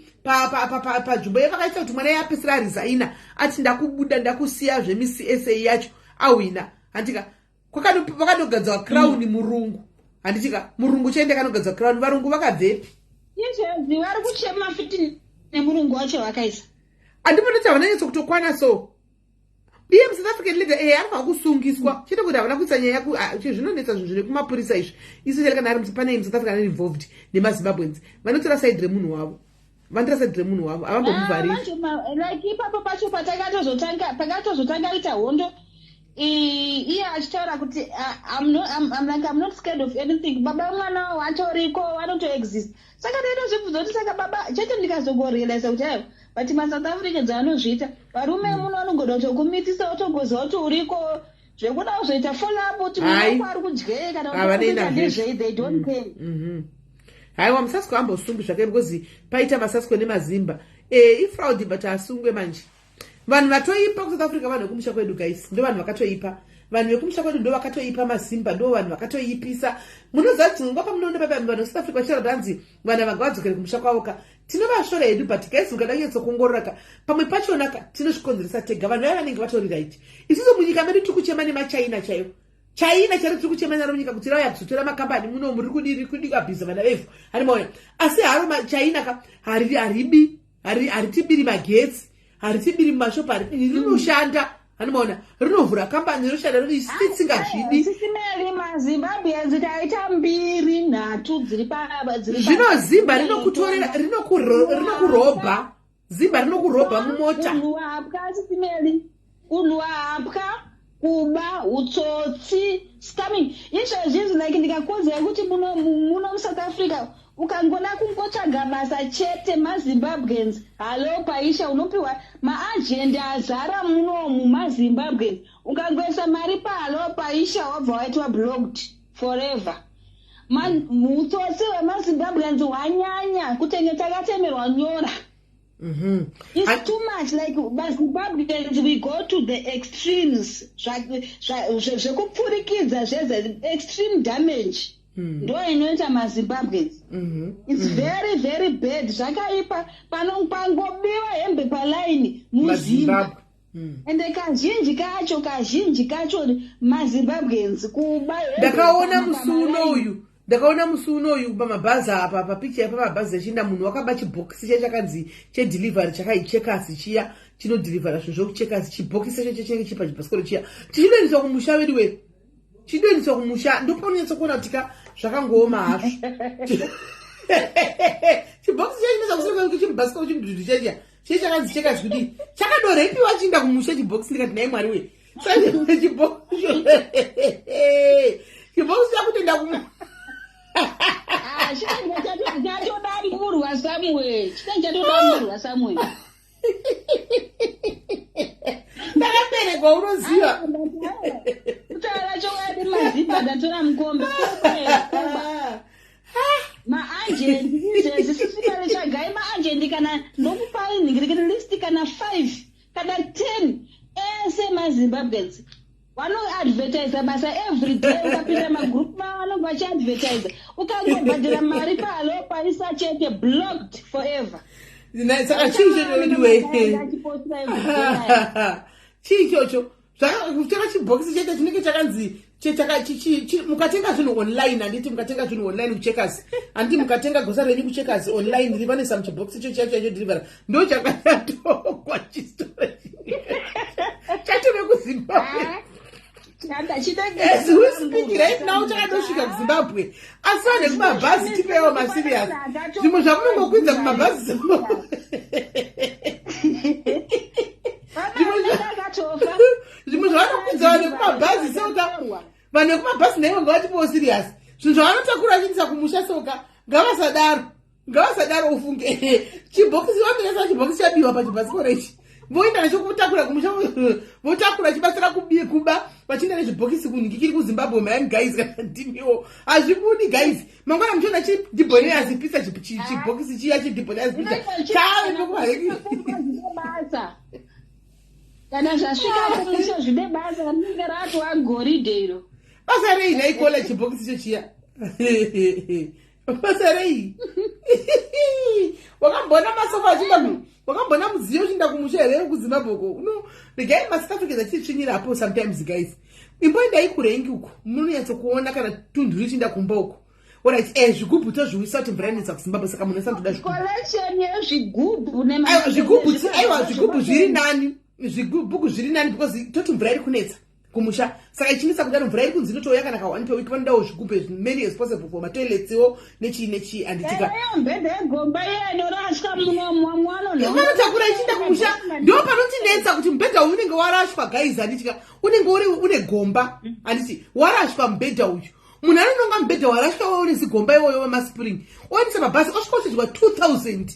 panzvimbo yevakaita kuti mwana yapesera arizaina ati ndakubuda ndakusiya zvemisi SA yacho awina handika kwakanogadzwa crown murungu handitika murungu chaende kanogadzwa crown varungu vakabvepi izvezvi vari kuchema fiti nemurungu wacho vakaisa handipona kuti havana nyatso kutokwana so iye South African leader anofanira kusungiswa chete kuti havana kuisa nyaya zvinonetsa zvinhu zvine kumapurisa izvi isu kana ari pane South African involved nemazimbabweans vanotora side remunhu wavo havambomuvhariri like ipapo pacho pakatozotanga ita hondo iye achitaura kuti I'm not scared of anything baba mwana watoriko wanotoexist saka ndaitozvibvunza kuti saka baba chete ndikazogorealiza kuti ayo but maSouth Africans anozviita varume muno vanogona kutokumitisa otogoza kuti uriko zvekuda kuzoita follow-up kuti munhu ari kudyei kana kuti they don't care. Haiwa musasiko ambosungu zvake because paita masasiko nemazimba ifraud but asungwe manje vanhu vatoipa kuSouth Africa vanhu vekumusha kwedu guys ndo vanhu vakatoipa vanhu vekumusha kwedu ndo vakatoipa mazimba ndo vanhu vakatoipisa munoziva kuti ngapa munoona papa vanhu South Africa vachira danzi vanhu vangavadzokere kumusha kwavoka tinovashora hedu but guys mukada kunyatsokuongororaka pamwe pachonaka tinozvikonzeresa tega vanhu vaya vanenge vatori right isusu munyika medu tiri kuchema nemachina chaiwo China chari tiri kuchema naro munyika kuti rauya kuzotora makambani muno muri kudika bhiza vana vevhu harimoya asi haro China haritibiri magetsi haritibiri mumashopu rinoshanda hanimoona rinovhura kambani rinoshanda risingazvidi sisimeri maZimbabweans taita 2 nhatu dziri zvino zimba rinokutorera rinokurobha zimba rinokurobha mumota unwapwa kuba utsotsi scamming izvezvi like ndikakonzera kuti muno muSouth Africa ukangona kungotsvaga basa chete maZimbabweans halo paisha unopiwa maajenda azara munomu maZimbabweans ukangoisa mari pahalo paisha wabva waitwa blocked forever mutsotsi wemaZimbabweans wanyanya kutenge takatemerwa nyora. It's too much like Zimbabweans we go to the extremes zvekupfurikidza extreme damage ndo inoita maZimbabweans. It's very very bad zvakaipa pangobiwa hembe palaini muzimba ende kazhinji kacho maZimbabweans kuba ndakaona musi unoyu pamabhazi apa papicha pamabhazi echinda munhu wakaba chibhokisi chakanzi chedelivery chakaichekasi chiya chinodhilivhera zvinhu zvokuchekasi chibhokisi chacho chinenge chipa chibhasikoro chiya tichinoendeswa kumusha vedu we chidoendeswa kumusha ndopaunonyatsa kuona kuti zvakangooma hazvo chibhokisi chachinoza kusireka chibhasikoro chimudhudhu chachiya chii chakanzi chekasi kudii chakadorepiwa chiinda kumusha chibhokisi ndikati nai mwari we chibhokisi chakutoenda kumusha chatodamburwa Samuel ndakaberekwa unoziva kutaura chokwadi mazimba ndatora mukombe maajendi zvisisipare chagai maajendi kana ndokupa nhingirikiri list kana 5 kana 10 ese mazimba Zimbabweans. Vanoadvertise basa every day ukapinda magroup vanonga vachiadvertise ukangobhadhira mari palo paisa chete blocked forever. Saka chii ichocho zvakakutenga chibhokisi chete chinenge chakanzi mukatenga zvinhu online, handiti mukatenga zvinhu online kucheckers, handiti mukatenga gosa renyu kucheckers online rivanisa muchibhokisi icho chacho deliver ndo chakatokwa chistori chatove kuZimbabwe. As we speak right now, chakatosvika kuZimbabwe. Asi vanhu vekumabhazi tipewo masirias. Zvimwe zvamunongokwidza kumabhazi zvimwe zvavanokwidza vanhu vekumabhazi soka vanhu vekumabhazi naivo ngavatipewo sirias. Zvinhu zvavanotakura vachiindisa kumusha soka ngavasadaro ufunge chibhokisi vamirasa chibhokisi chabiwa pachibhasikoro ichi voenda nacho kutakura kumusha votakura chibatsira kuba vachienda nezvibhokisi kunhingikiri kuZimbabwe. Man guys, ndimiwo hazvibudi guys. Mangwana muchiona chidhibhoneyasi pisa chibhokisi chiya chidhibhoneyasi pisa chave nokuhareki kana zvasvika kumusha zvine basa rinenge ratwa goridhe iro. Basa rei naikola chibhokisi icho chiya basa rei wakambona masofa achinda wakambona mudziyo uchinda kumusha here kuZimbabwe uko regai maSouth Africans achitsvinyirapo sometimes guys. Imboendai kurengi uko munonyatsokuona kana tunhu richinda kumba uko. Alright, zvigubhu tozviwisa kuti mvura inetsa kuZimbabwe saka munhu asandida collection yezvigubhu zvigubhu zviri nani, zvigubhu zviri nani because toti mvura iri kunetsa kumusha saka ichinisa kudaro mvura iri kunzi inotouya kana ka1 per week vanodawo zvigubhu as many as possible for matoiletsiwo nechii handitika mbedha yegomba inorashwa vanotakura ichinda kumusha ndo panotinetsa kuti mubhedha uyu unenge warashwa guys. Handitika unenge une gomba, handiti warashwa mubhedha uyu. Munhu anononga mubhedha warashwa wewe une zigomba iwoyo wemaspring oendesa mabhazi osvikochedzwa 2000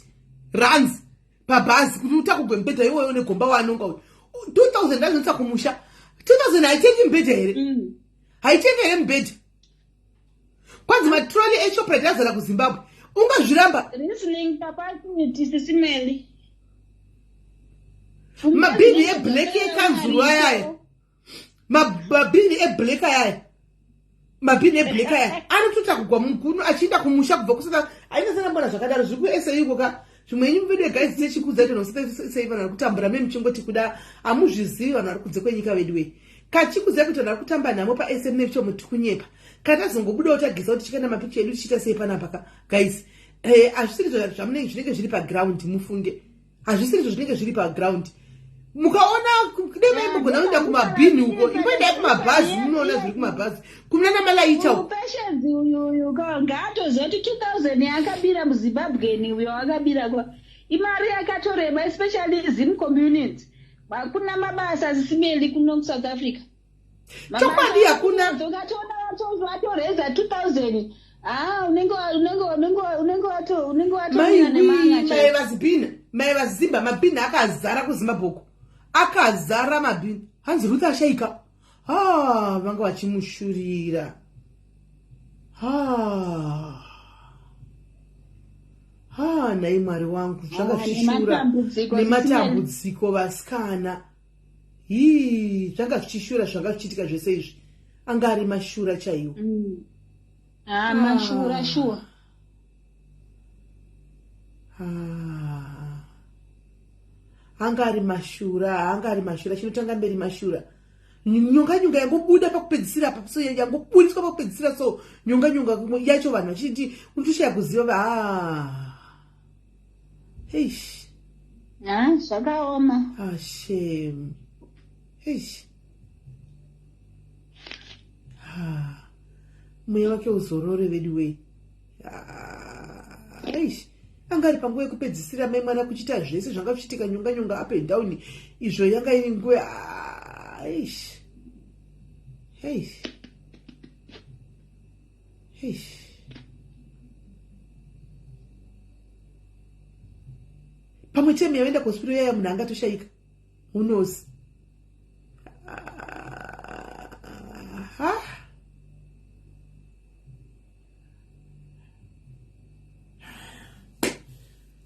rands pabhazi kuti utakugwe mubhedha iwoyo une gomba waanonga uyu 2000 rands kumusha. 2000 haitengi mubhedha here, haitengi here mubhedha. Kwanzi matroli eShoprite azara kuZimbabwe ungazviramba. Listening capacity sisimeli mabhini eblack ekanzuru ayaya, mabhini eblack ayaya, mabhini eblack ayaya anotota kugwa mugunu achienda kumusha kubva kusaka aina sana mbona zvakadaro zviri kuSA iko ka zvimwe nyimbo video guys dzechikudza ito nosei vanhu vari kutambura memuchingoti kuda amuzvizivi vanhu vari kunze kwenyika vedu we kachikudza kuti vanhu vari kutamba nhamo paSMF chomutukunyepa kana tazongobudawo tagisa kuti chikaenda mapicha edu tichiita sei panapa guys. Hazvisiri zvamunenge zvinenge zviri paground mufunge, hazvisiri zvinenge zviri paground. Mukaona kudai mugona kuenda kumabhini uko imboendai kumabhazi munoona zviri kumabhazi kumunana malaita uko. Patience uyu ngaatozoti 2000 yakabira muZimbabwe uyo wakabira kwa imari yakatoreba especially Zim community. Kuna mabasa asisimeli kuno South Africa. Chokwadi hakuna. Ukatona watoreza 2000 unenge mai vazimba mabhini akazara kuZimbabwe uko akazara mabhini. Hanzi Ruth ashaika vanga vachimushurira nai Mwari wangu zvanga zvichishura nematambudziko vasikana zvanga zvichishura zvanga zvichiitika zvese izvi anga ari mashura chaiwo. Mashura sure. Anga ari mashura chinotanga mberi mashura. Nyonga yangobuda pakupedzisira so yangoburiswa pakupedzisira so nyonga yacho vanhu vachiti unotoshaya kuziva heish zvakaoma shame heish mweya wake uzorore vedu wei eish anga ari panguva yekupedzisira mai mwana kuchita zvese zvanga zvichiitika nyonga up and down izvo yanga iri nguva eish pamwe cheme yaenda kuhospiro yaya munhu angatoshaika unozi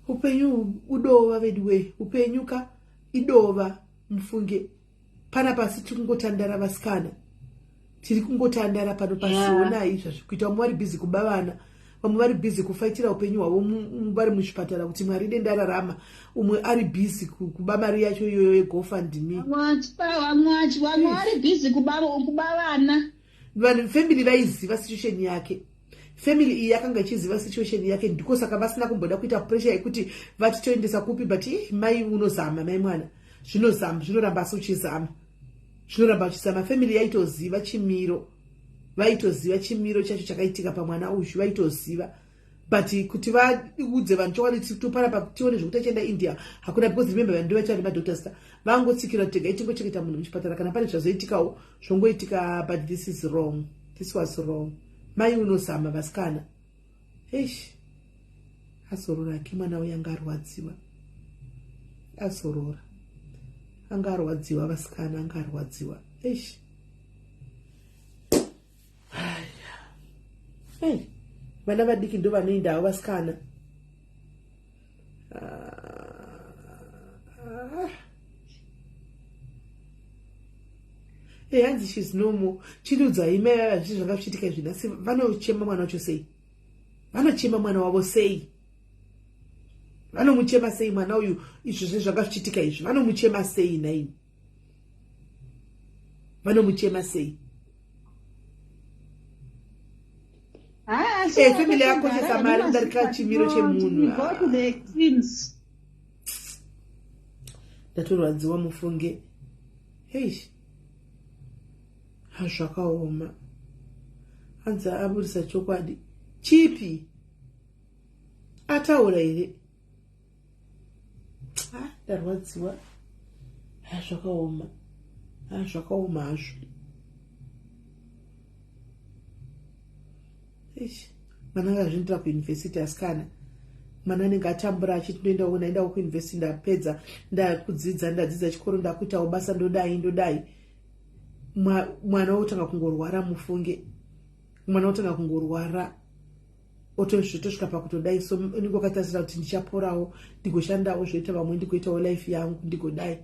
upenyu udova vedu we upenyuka idova mufunge pana pasi tiri kungotandara vasikana, tiri kungotandara pano pasionai zvazvikuita. Vamwe vari bhizi kuba vana, vamwe vari bhizi kufaitira upenyu hwavo vari muzvipatara kuti Mwari dai ndararama. Umwe ari bhizi kuba mari yacho iyoyo yegofandimi. Vamwe vari bhizi kuba vana. Vanhu family vaiziva situation yake. Family iyi yakanga ichiziva situation yake, ndiko saka vasina kumboda kuita pressure yekuti vati toendesa kupi, but mai unozama, mai mwana zvinozama, zvinoramba asi uchizama, zvinoramba uchizama. Family yaitoziva chimiro, vaitoziva chimiro chacho chakaitika pamwana uyu, vaitoziva, but kuti vaudze vanhu chokwadi topara patione zvekuti achienda India hakuna, because remember vanhu ndovachari madoctors vangotsikira tega itingocheketa munhu muchipatara kana pane zvazoitikawo zvongoitika, but this is wrong, this was wrong. Mai unozama vasikana, eish, azorora ake mwana uyu anga arwadziwa, azorora anga arwadziwa, vasikana anga arwadziwa, eish. Hey, vana vadiki ndo vanoendawo vasikana. Hanzi she's normal. Chinudza ime zvizvi zvakachitika izvi asi vanochema mwana wacho sei? Vanochema mwana wavo sei? Vanomuchema sei mwana uyu izvi zvakachitika izvi? Vanomuchema sei naini? Vanomuchema sei? Family yako chesamari ndarika chimiro chemunhu. Ndatorwadziwa mufunge. Heish. Zvakaoma. Hanzi aburisa chokwadi. Chipi? Ataura here. Ndarwadziwa. Zvakaoma. Zvakaoma hazvo. Mwana akazvindira kuuniversity asikana. Mwana anenge atambura achiti ndoenda kuuniversity ndapedza, ndakudzidza, ndadzidza chikoro, ndakuitawo basa, ndodai. Mwana otanga kungorwara mufunge. Mwana otanga kungorwara. Otosvika pakutodai, so ndingokatasira kuti ndichaporawo, ndigoshandawo zvoita vamwe, ndigoitawo life yangu, ndigodai.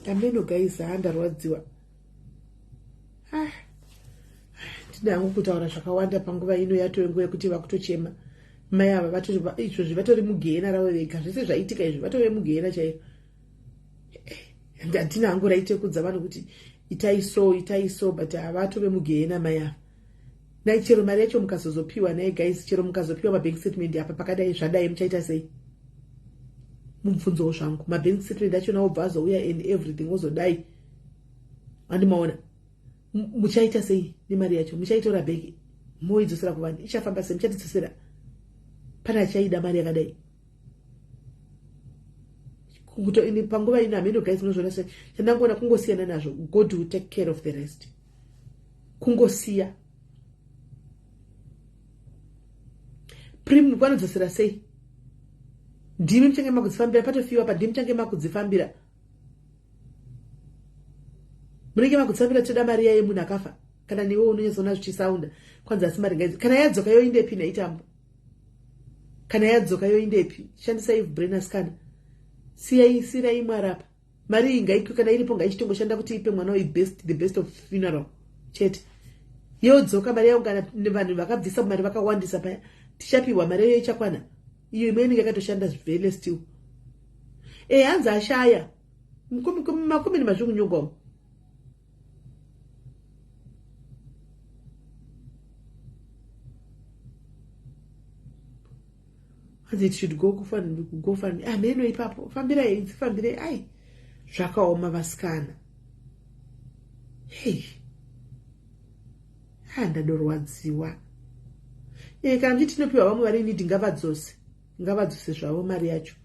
Amen guys, ndarwadziwa. Tinango kutaura zvakawanda panguva ino yatongo yekuti vakutochema. Mai ava vatori izvo zvivatori mugehena ravo vega. Zvese zvaitika izvi vatori mugehena chaivo. Handina hangu raite kudza vanhu kuti itai so, but havatove mugehena mai ava. Nai chero mari yacho mukazozopiwa, nai guys, chero mukazopiwa mabank statement apa pakadai zvadai muchaita sei? Mubvunzo zvangu, mabank statement achona obva azouya and everything ozodai. Andimaona. Muchaita sei nemari yacho? Muchaitora bhegi moidzosera kuvanhu, ichafamba sei? Muchatidzosera pana achaida mari yakadai. Ini panguva ino hameno guys, munozviona sei? Chandangona kungosiyana nazvo. God will take care of the rest. Kungosiya. Prime kwanodzosera sei? Ndimi mchange makudzifambira, patofiwa pa ndimi mchange makudzifambira. Munenge makudzifambira toda mari yaye munhu akafa. Kana newe unonyazoona zvichisaunda. Kwanza asi mari ngaizi. Kana yadzoka yoindepi naitambo? Kana yadzoka yoindepi? Shandisai brain asikana. Sirai mwari apa. Mari ingaiko kana iripo ngaichitongoshanda kuti ipe mwana the best of funeral. Chete. Yodzoka mari yaungana nevanhu vakabvisa mari vakawandisa paya. Tichapiwa mari yayo ichakwana. Iyo imweni yakatoshanda zvele still. Hanzi ashaya. Makumi mazvikunyongwa. Hanzi it should go fund. Meno ipapo. Fambire. Ai. Zvakaoma vasikana. Hey. Ndadorwadziwa. Kana nditinopiwa vamwe vari nidi ngavadzose zvavo mari yacho.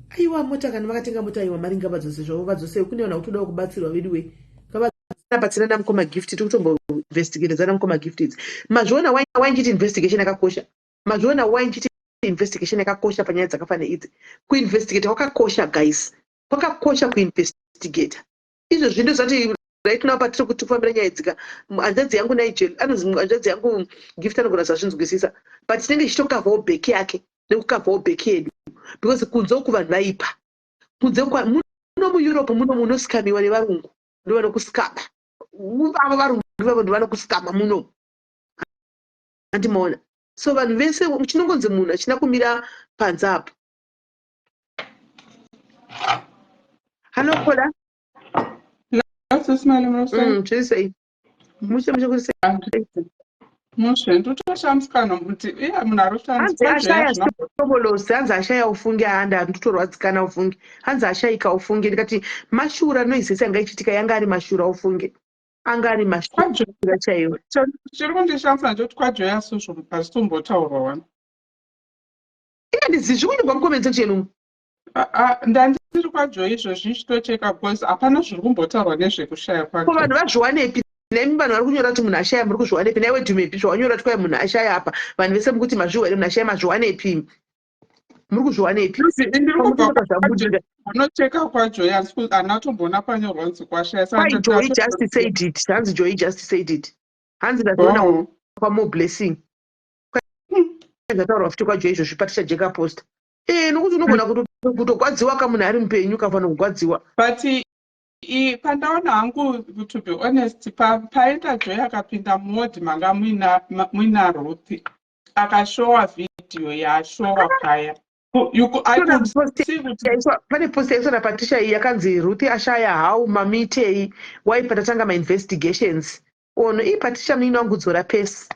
Aiwa mota, kana vakatenga mota aiwa mari ngavadzose zvavo vadzose. Kuneona kutodawo kubatsirwa vedu we. Ngavabatsirana mukoma gift, tikutongo investigate zana mukoma gift idzi. Mazviona why nchiti investigation yakakosha. Mazviona why nchiti investigation yakakosha panyaya dzakafanira idzi. Kuinvestigate kwakakosha guys, kwakakosha kuinvestigate. Izvozvi ndozvati right now patiri kuti kufambira nyaya dzika hanzvadzi yangu Nigel anonzi hanzvadzi yangu Gift anogona sazvinzwisisa, but tinenge ichitokavhawo bheki yake nekukavhawo bheki yedu, because kunze uku vanhu vaipa, kunze muno muEurope muno munosikamiwa nevarungu ndovanokusikama, ava varungu ivavo ndovanokusikama muno, handimaona. So vanhu vese chinongonzi munhu achina kumira panze apo. Hanokoda zviri sei? Mushe kuri sei? Mushe ndotoshamskana kuti iya munhu hanzi ashaya sobolosi, hanzi ashaya ufunge handa ndotorwadzikana ufunge, hanzi ashayika ufunge. Ndikati mashura noizese anga ichitika yanga ari mashura ufunge, anga ari mashura chaiwo. Chiri kundishamisa ndoti kwaJoya Social pasitombotaurwa wani. Iya ndizizvi kunye kwamukomenza chenu. Ndandiri kwaJoya izvozvi chitocheka because hapana zviri kumbotaurwa nezvekushaya kwacho. Ko vanhu vazviwanepi? Nemi vanhu vari kunyora kuti munhu ashaya muri kuzviwanepi? Naiwe Dhumepi zvawanyora kuti kwai munhu ashaya apa, vanhu vese mukuti mazviwa here munhu ashaya, mazviwanepi? Muri kuzviwanepi? Anocheka kwaJoya hana kutomboona panyorwa kunzi kwashaya. Joy just said it. Hanzi Joy just said it. Hanzi ndazviona kwaMore Blessing. Ndataura futi kwaJoy izvozvi patichajeka post. Nokuti unogona kutogwadziwa kamunhu ari mupenyu kafanira kugwadziwa. But pandaona hangu to be honest, paita Joy akapinda mode manga muina Ruth akashowa video yashowa paya. Pane post yaiswa naPatricia iyi yakanzi Ruth ashaya how mamitei waipatatanga mainvestigations. Ono Patricia muino wangu dzora pesi,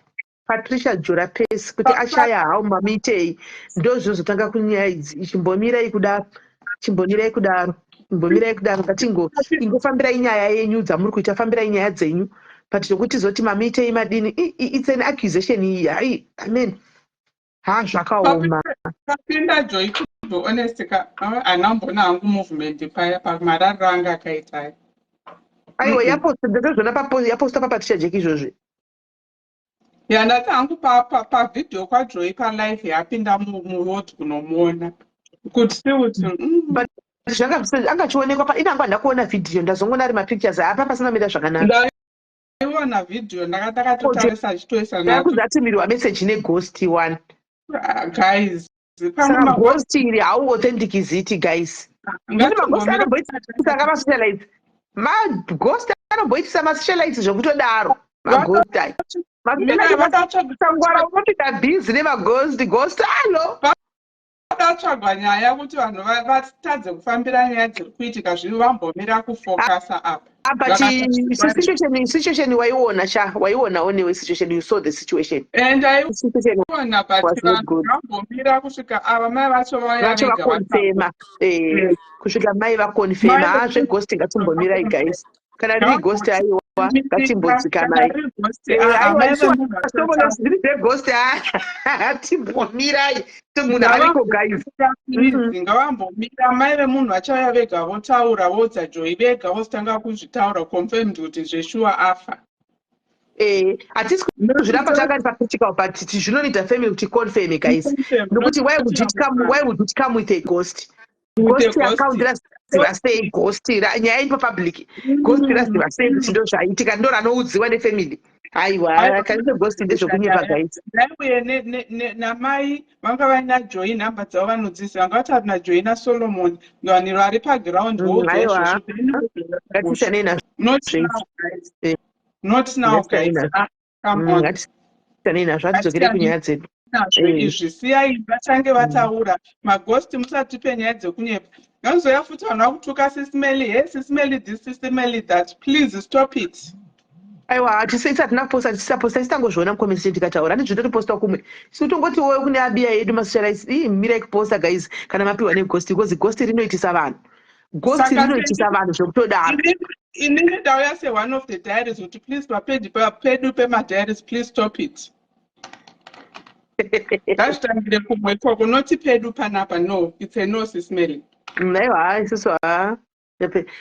Patricia dzora pesi kuti ashaya how mamitei ndozvozotanga kunyaya idzi. Ichimbomirai kudaro, chimbonirai kudaro, imbomirai kudaro, ingofambirai nyaya yenyu dzamuri kuita, fambirai nyaya dzenyu. But zvokuti zoti mamitei madini, it's an accusation iyi. Hai, amen. Zvakaoma. Papinda Joy to be honest, anambona hangu movement paya pamarariro anga akaita. Aiwa yaposta paPatricia Jeki izvozvi. Ndati hangu pavidhio kwaJoy palive yapinda muroad kunomuona kuti sekuti angachionekwa inangu handina kuona vidhio, ndazongoona ari mapictures apa pasina kumira zvakanaka. Ndaiona vidhio ndakatotarisa achitoisa ndakuzatimirwa message neghost one. Guys, saka ghost iri how authentic is it guys? Maghost anomboitisa kamasocialites, maghost anomboitisa masocialites zvokutodaro. Maghost aya masangwara unopinda bhizi nemaghost ghost alo padatsvagwa nyaya kuti vanhu vatadze kufambira nyaya dziri kuitika zviri vambomira kufokasa apa. But situation waiona newe situation, you saw the situation. And ndaiona but vambomira kusvika ava mai vacho vakonfema, kusvika mai vakonfema zveghost ngatimbomirai guys. Kana riri ghost aiwa ngatimbodzikamai. Zviri zveghost timbomirai munhu ariko guys. Ngavambomira mai vemunhu vachauya vega votaura vodza Joy vega vositanga kuzvitaura confirmed kuti zveshuwa afa. Hatisi kuzviramba takati pacritical but zvinonida family kuti confirm guys. Nokuti why would it come with a ghost? Ghost account raziva sei ghost nyaya iri papublic. Ghost raziva sei kuti ndo zvaitika, ndo ranoudziwa nefamily. Aiwa kanise ghost ndezvokunyepa guys. Ndaiuye namai vanga vaina Joy nhamba dzavo vanodzisa vanga vatari naJoy naSolomon vanhu vari paground not now guys. Come on. Zvatidzokere kunyaya dzedu. Izvi siyai vatange vataura maghost musati penyaya dzekunyepa. Ngazoya futi vanhu vakutuka Sisimeli, hey Sisimeli this, Sisimeli that, please stop it. Aiwa tisati posta tisangozviona mukomenti tikataura ndizvototoposta kumwe totongoti wowe kune abiya yedu masocialites mirai kuposta guys kana mapiwa neghost, because ghost rinoitisa vanhu, ghost rinoitisa vanhu zvokutodaro. Inini ndauya se one of the diaries kuti please pedu pemadiaries please stop it. Ngazvitangire kumwe kwako noti pedu panapa, no, it's a no Sisimeli. Aiwa isusu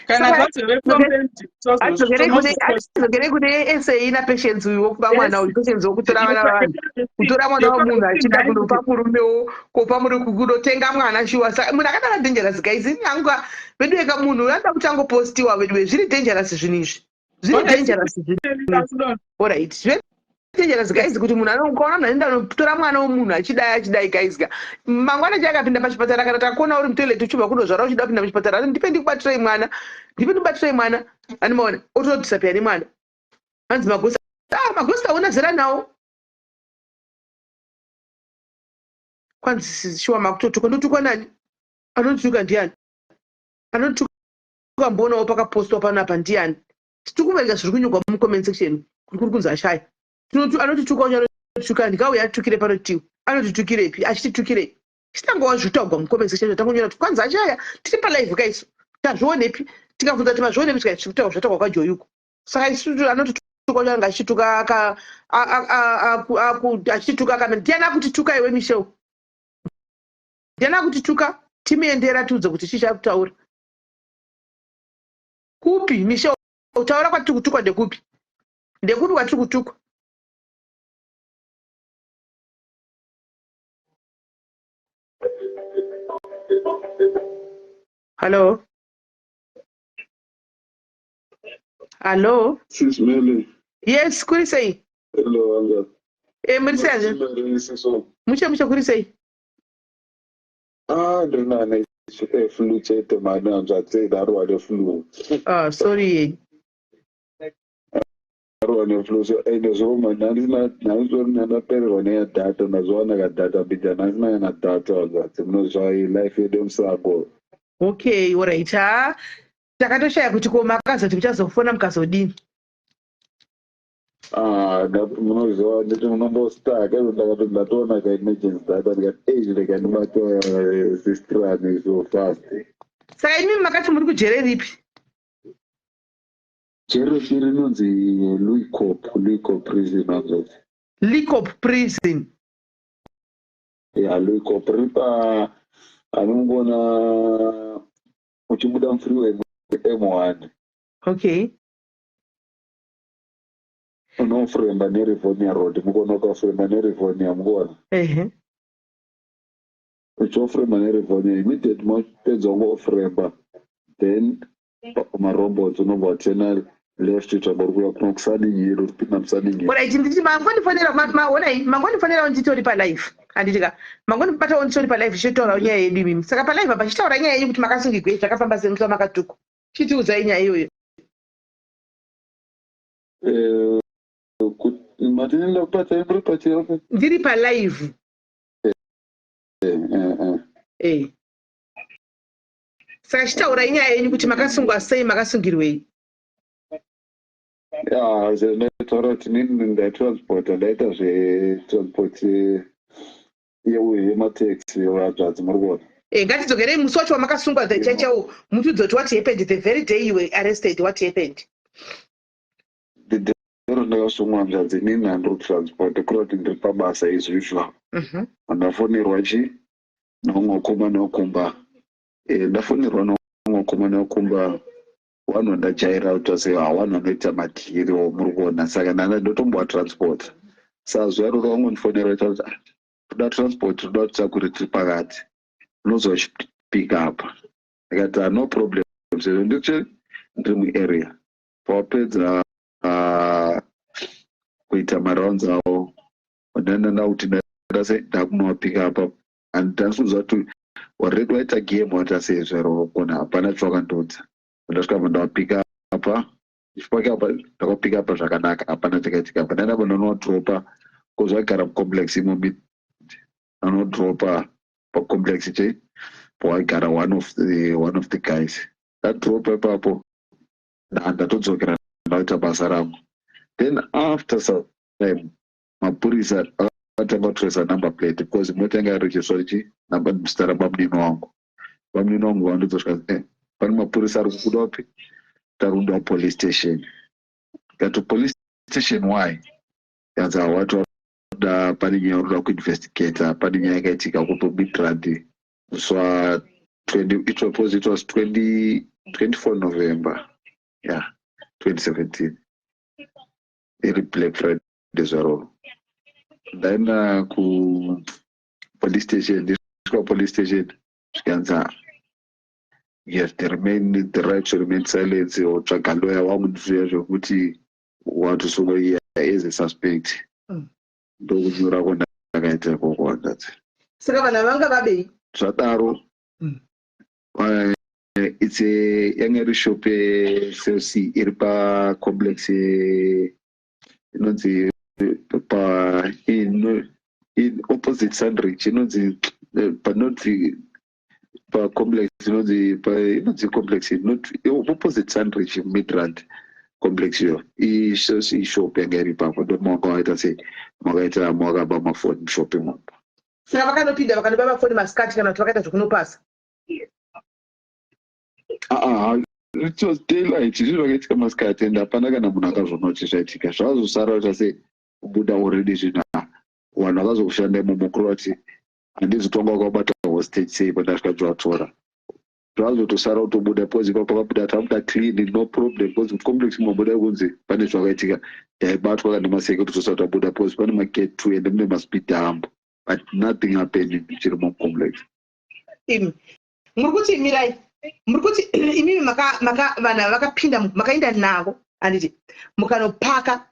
kana zvadzove fomendi azogere kune sei napatience uyu kuba mwana uyu patience wokutora vana vavanhu kutora mwana womunhu achida kunopa murumewo kopa kunotenga mwana shuwa munhu akadara dangerous guys nyanga vedu veka munhu anoda kuti angopostiwa vedu zviri dangerous zvinhu izvi zviri dangerous alright zviri dangerous guys kuti munhu anokaona munhu anoenda kunotora mwana womunhu achidai guys ga mangwana chakapinda pachipatara kana takuona uri mutoilet uchibva kunozvara uchida kupinda pachipatara ndipe ndikubatirei mwana animaona otodisapia nemwana anzi magosta unazera nawo kwanzi shuwa makutotuka ndotukwa nani anotuka ndiani anotuka mbonawo pakapostwa panapa ndiani tikuvereka zviri kunyorwa mucomment section kuri kunzi ashaya anotutuka unya anotutuka ndikauya atukire parutivi anotitukirepi achititukirei chitangowa zvitagwa mucomment section tangonyora kuti kwanzi ashaya tiri palive kaisu tazvionepi tikabvunza kuti mazvionepi zviri kutaurwa zvatagwa kwajoyuko saka isusu anotutuka unya anga achituka achituka kana ndiani akutituka iwe Michelle ndiani akutituka timuendera tiudze kuti chichakutaura kupi Michelle utaura kwatiri kutukwa ndekupi kwatiri kutukwa Hello? Sis Mele. Yes, kuri sei? Hello, Anga. Muri sei? Mucha kuri sei? Ndona ne flu chete mana nzatse darwa de flu. Sorry. Darwa ne flu so zo mana na perro ne data na zona ga data bijana na data nzatse no zai life edem sako. Okay, alright. Takatoshaya kuti koma akazoti muchazofona mukazodini. Munoziva nditi munombostaka ndatoona ka-emergency data ndikati ndika ndibatoya sistrani so fast. Saka imimi makati muri kujere ripi? Jere shiri nonzi Luicop prison anzoti. Luicop prison? Yeah, Luicop ripa anongona uchibuda mfreeway M1. Okay. Unofremba neRivonia Road, mukona ukafremba neRivonia mukona. Uchofremba neRivonia immediate mapedza ungofremba, then marobots unobva tena left utsvamba uri kuya kuno kusaningiro uripinda musaningiro. Alright, nditi mangonifanira nditori palive handitika mangonibatawo nditori palive chitaura nyaya yedu imimi saka palive apa chitaura nyaya yedu kuti makasungigwe zvakafamba semusa makatuku chitiudzai nyaya iyoyo. Matinenda kupata muri pachiro ndiri palive. Saka chitaura nyaya yenyu kuti makasungwa sei makasungirwei. Ndataura kuti nini ndatransporta ndaita zvetransport yemateksi vadzvadzi muri kuona. Ngatidzogerei musi wacho wamakasungwa chaichawo mutiudzoti what happened the very day you were arrested, what happened? Ndakasungwa mzvadzi nini handiri kutransport kuroti ndiri pabasa as usual. Ndafonerwa naumwe kumba nokumba. Ndafonerwa naumwe kumba nokumba vanondajaira kuti vase vanoita madhiri muri kuona saka ndanga ndotombowa transport. Saka zuva roro vangondifonera vaita kuti toda transport toda kutisa kuri tiri pakati unozopick up. Ndikati no problem sezvo ndiri muarea. Pawapedza kuita marounds avo ndanda kuti ndakunopick up handandikuziva kuti already waita game wata sezvero kona hapana chawakandodza. Ndasvika pandapick up ndakapick up zvakanaka hapana chakaitika pa ndandaba ndonodropa kozvagara mucomplex imomi anodropa pacomplex pawagara one of the guys ndadropa ipapo ndatodzokera ndaita basa rangu. Then after some time mapurisa akatanga kutrace number plate because mota yanga yaregistrwa mzita rabamnini wangu vandodzosvika pane mapurisa ari kubuda upi tarunda police station. Ngati police station why yanzi watu wada pane nyaya unoda kuinvestigata pane nyaya yakaitika kupo Midrand swa 20 24 November, yeah, 2017. Iri Black Friday zvaro. Then ku police station, this police station, you have to remain the right to remain silent or track a lawyer one which want to so here as a suspect. Those who are that. Sataro. It's a younger shop CLC Irpa complex in opposite Sandridge, but not the complex, not the complex, not opposite Sandridge Midrand complex here. He says he shop and get it back. But Mongo say Magaita Mogaba my phone shopping mall. So I can't be the phone my scratch and I talk at no pass. It was daylight. You know, get a cat and the Panagan Munaka for not to say, Sarah say, Buddha already now. One of us of Shande Momokroti, and this Tonga Bata was state say, but that's got your Torah. Rather to Sarah to Buddha Positive that have that clean, no problem, because of complex Mobuda would say, Panisha, the battle and the massacre to sort of Buddha Post, but my get to and they must be damned. But nothing happened in the Chirmon complex. Murkuti Mirai. Murkuti imi maka vana vakapinda makaenda navo anditi mukanopaka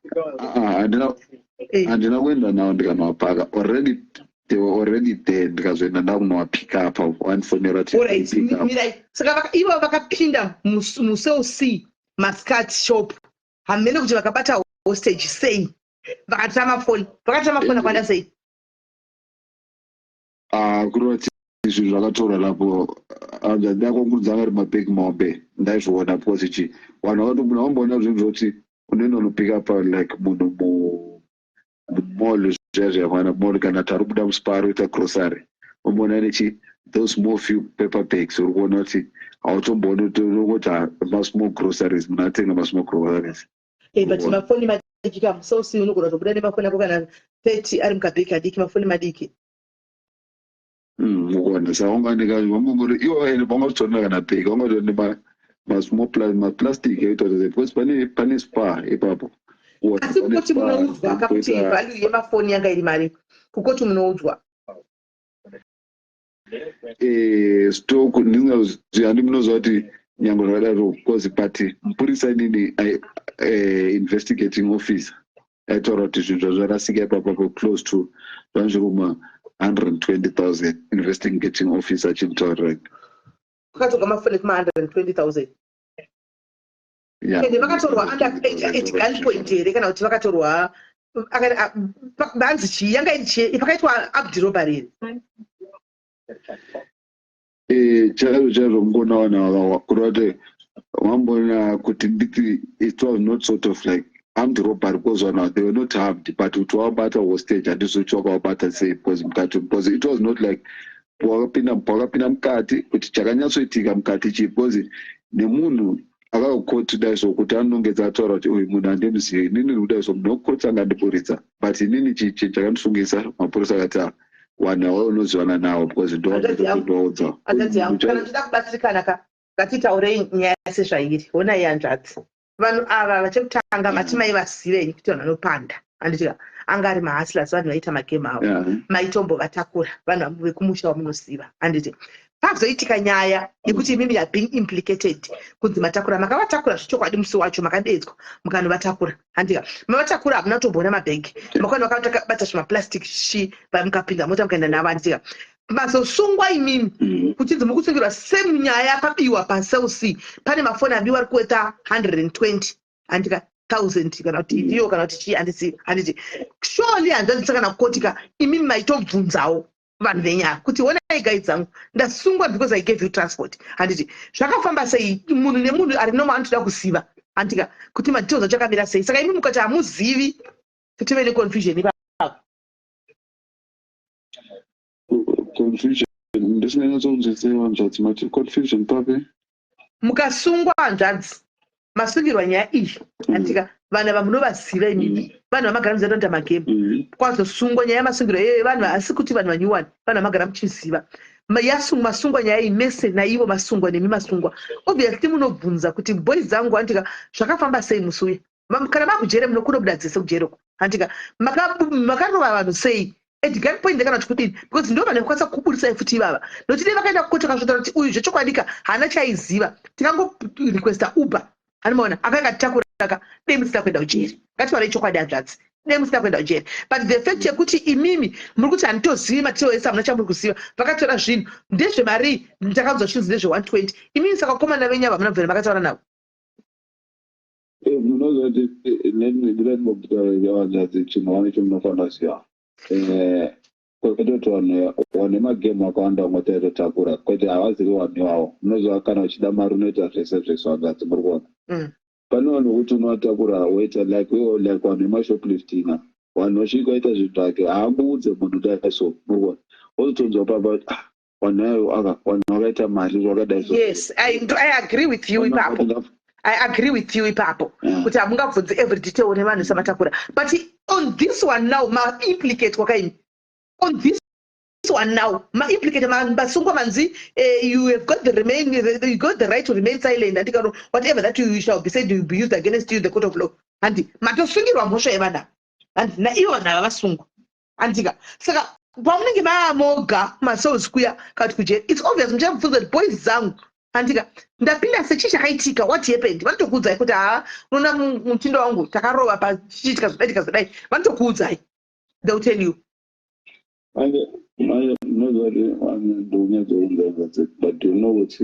andina kuenda navo ndikanopaka they were already there ndikazoenda ndakunowapika apa wanifonera mirai saka ivo vakapinda muCLC mascat shop hamene kuti vakabata hostage sei vakatama foni akwanda sei kuroti izvi zvakatora lapo ndakongurudzanga ari mabig mombe ndaizvoona because vanhu vakatomunhu vamboona zvinhu zvoti unoenda unopika pa like munhu mumall zvezvevana mall kana tari kubuda musiparo uita grocery umboona nechi those more few paper bags uri kuona kuti hautomboona kuti masmall groceries munhu atenga masmall groceries but mafoni madiki kamuCLC unogona kutobuda nemafoni ako kana 30 ari mukabheki adiki mafoni madiki mukona saunganika vamongori iwo ene vangazotsona kana bheki vangatone maplastic aitoze because pane spa ipapo asi kukoti munoudzwa kakuti value yemafoni yanga iri mari kukoti munoudzwa stock ndingazvihandi munozva kuti nyange zvakadaro because but mupurisa inini investigating officer aitaura kuti zvinhu zvazvarasika ipapo close to zvanzviruma 120,000 investigating officer achimutaurira kukatorwa mafoni kuma 120,000 ende vakatorwa under gunpoint here kana kuti vakatorwa vanzi chii yanga iri chii pakaitwa armed robbery chaizvo mukonaona kurati wambona kuti nditi it was not sort of like armed robbery because they were not armed but kuti wabata hostage handizotsvaka wabata sei because it was not like wakapinda mukati kuti chakanyatsoitika mukati chii because nemunhu akakoti daiso kuti anongedza ataura kuti uyu munhu handimuzivi inini kudaiso munhu wekoti angandiburitsa but inini chakandisungisa mapurisa akati vanhu ava unozivana navo because ndoaudza kana tida kubatsirikana ngatitaurei nyaya sezvairi honai hanzvadzi vanhu ava vachekutanga matimai vazivei kuti vanhu vanopanda handitika anga ari mahasilas vanhu vaita magemu avo maitombovatakura vanhu vekumusha vamunoziva handiti pazoitika nyaya yekuti imimi being implicated kunzi matakura makavatakura zvechokwadi musi wacho makadedzwa mukanovatakura handika mavatakura hamuna kutomboona mabhegi makwana vakabata zvimaplastic mukapinda mota mukaenda navo handika mazosungwa imimi kuchinzi mukusungirwa semunyaya yakabiwa paCLC pane mafoni abiwa ari kuweta 120 handika 1000 kana kuti idiyo kana kuti chii handiti surely hanzvandisa kana kukotika imimi maitobvunzawo vanhu venyaya kuti honai gai dzangu ndasungwa because I gave you transport handiti zvakafamba sei munhu nemunhu ari nomo anotoda kuziva handika kuti madetails acho akamira sei saka imimi mukati hamuzivi tive neconfusion ipapo confusion ndisina nyatsokunzwisisa hanzvadzi mati confusion pape mukasungwa hanzvadzi masungirwa nyaya iyi handika vanhu ava munovaziva imimi vanhu vamagara muzatonda magemu kwazosungwa nyaya yamasungirwa iyoyo vanhu asi kuti vanhu vanyuwani vanhu vamagara muchiziva masungwa nyaya imese naivo masungwa nemi masungwa. Obviously munobvunza kuti boys dzangu handika zvakafamba sei musuya. Kana makujere munokuda kudadzisa kujereko. Handika makarova vanhu sei. At gunpoint kana kuti because ndo vanhu vakwanisa kuburisa futi baba. Noti dei vakaenda kukoto kasvota kuti uyu zvechokwadika hana chaiziva. Tikango requesta Uber. Hanomaona akanga titakura dei musina kuenda kujeri. Ngativarai chokwadi hanzvadzi. Dei musina kuenda kujeri. But the fact yekuti imimi muri kuti handitozivi matiro ese hamuna chamuri kuziva. Vakatora zvinhu ndezvemari ndakanzwa chinzi ndezve 120. Imimi saka komana venyava munobvera makataura navo. Munozoti ndinobvunza chinhu vane chomunofanira kuziva. Kwete vanhu wane magemu akawanda mataitotakura kwete havazivi vanhu ivavo. Munozova kana uchida mari unoita zvese zvese hanzvadzi muri kuona. Pane vanhu kuti unovatakura waita like vanhu vemashopliftinga vanhu vasvika vaita zvinhu zvake haamboudze munhu dai so muri kuona. Ozotonzwa papa vanhu vakaita mari vakadai so. Yes, I agree with you ipapo. I agree with you ipapo. Kuti hamungabvunzi every detail nevanhu samatakura. But on this one now, ma-implicate wakaimi. On this one now, ma-implicate masungwa manzi, you have got the right to remain silent. And whatever that you shall be said will be used against you in the court of law. And matosungirwa mhosva yevana. And na ivo nava vasungwa. Antika. Saka pamunenge maamoga masouls kuya kati kujeri. It's obvious muchabvunza kuti boys zangu. Antika. Ndapinda sechi chakaitika, what happened? Vanotokuudzai kuti unoona mutindo wangu takarova pachiitika zvodai. Vanotokuudzai. They'll tell you. But you know what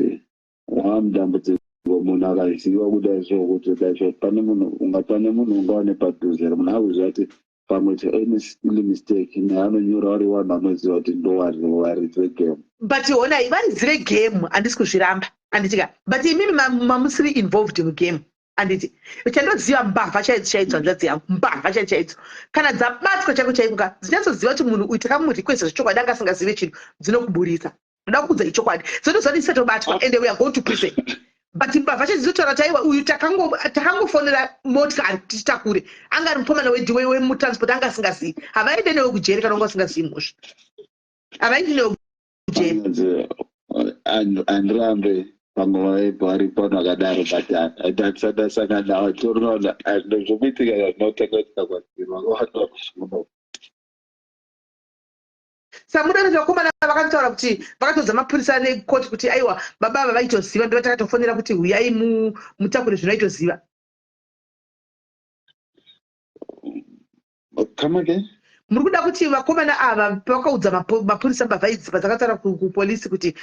I'm done with the woman. I see what I saw with the Panamun, ungawane paduzera. Munawuzati pamoja any silly mistake in hano nyura one amazoti ndo wari game. But you ona ivari zire game andisikushiramba anditika. But imimi mamusiri involved in the game. Anditi uchandoziva mbavha chaidzo nzvadzi yangu mbavha chaidzo kana dzabatwa chako chaikuka dzinatsoziva kuti munhu uyu takamurequesta zvechokwadi anga asingazive chinhu dzinokuburisa. Ndoda kuudza ichokwadi dzotozvati isatobatwa and we are going to prison. But mbavha chadzizotaura taiwa uyu takangofonera motikari tichitakure anga ari mupomana wemutransport anga asingazivi havaende newe kujeri kana anga asingazivi mhosva havaendi newe kujeri. Andirambe panguva vari pano akadaro but ndatisandasanga nawo toroona zvokuitika zvinotekwetika kwaziro. Samuda vakomana vakataura kuti vakatodza mapurisa nekoti kuti aiwa baba ava vaitoziva ndo takatofonera kuti huyai mutakure zvinoitoziva. Come again? Muri kuda kuti vakomana ava pavakaudza mapurisa mbavha idzi padzakataura kupolisi kuti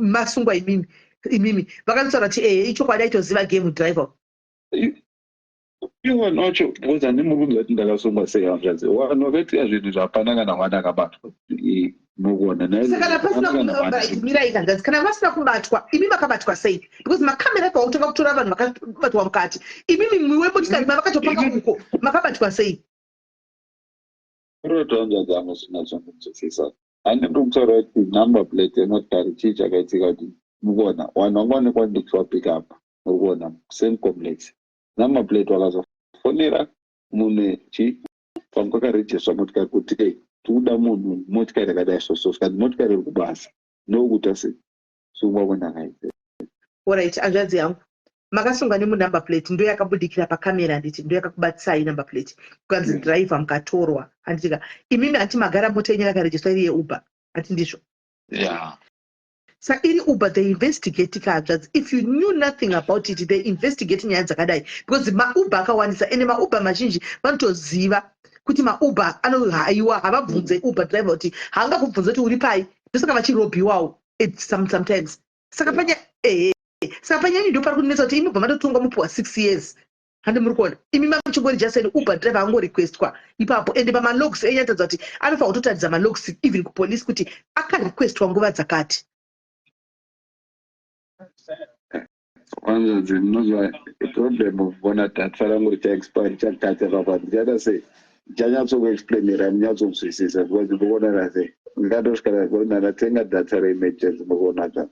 masungwa imimi vakataura kuti ichokwadi aitoziva game driver. Ivo nocho because handimuri kuti ndakasungwa sei hanzvadzi vanhu vakaitika zvinhu zvapana kana mwana akabatwa mukuona saka pasinakumirai hanzvadzi kana vasina kubatwa imi makabatwa sei because makamera pautanga kutora vanhu vakabatwa mukati imimi mwiwe motikari mavakatopanga uko makabatwa sei. Roto hanzvadzi amusina zvonzwisisa handimuri kutaura kuti number plate yemotikari chii chakaitika kuti mukuona vanhu vangaonekwa ndikuva pick up mukuona same complex number plate wakazofonera munhu pamukakarejeswa motikari kuti tikuda munhu motikari yakadai soso kandi motikari iri kubasa ndokuta sei sungwa kwenhakaite. Alright, hanzvadzi yangu makasungwa nemunumber plate ndo yakabudikira pakamera handiti ndo yakakubatisai number plate kukanzi driver mukatorwa handitika imimi hati magara mota yenyu yakarejestwa iri yeuber hati ndizvo. Yeah. Saka iri Uber they investigate hanzvadzi. If you knew nothing about it they investigate nyaya dzakadai because mauber akawandisa ende mauber mazhinji vanotoziva kuti mauber anohaiwa havabvunze Uber driver kuti haangakubvunza kuti uri pai ndosaka vachirobiwawo sometimes. Saka panyanya ndo pari kunetsa kuti imi bva matotongwa mupuwa 6 years handi muri kuona imi mamuchingori just an Uber driver angorequestwa ipapo ende pamalogs enyatadza kuti anofa kutotaridza malogs even kupolisi kuti akarequestwa nguva dzakati. Kwanza zinozwa problem of bona tatsarangu chaexpire chakati papa ndichada sei ndichanyatsokuexplainira munyatsokuzwisisa because mukuona sei ngatosvika kuona ndatenga data reemergency mukuona zva.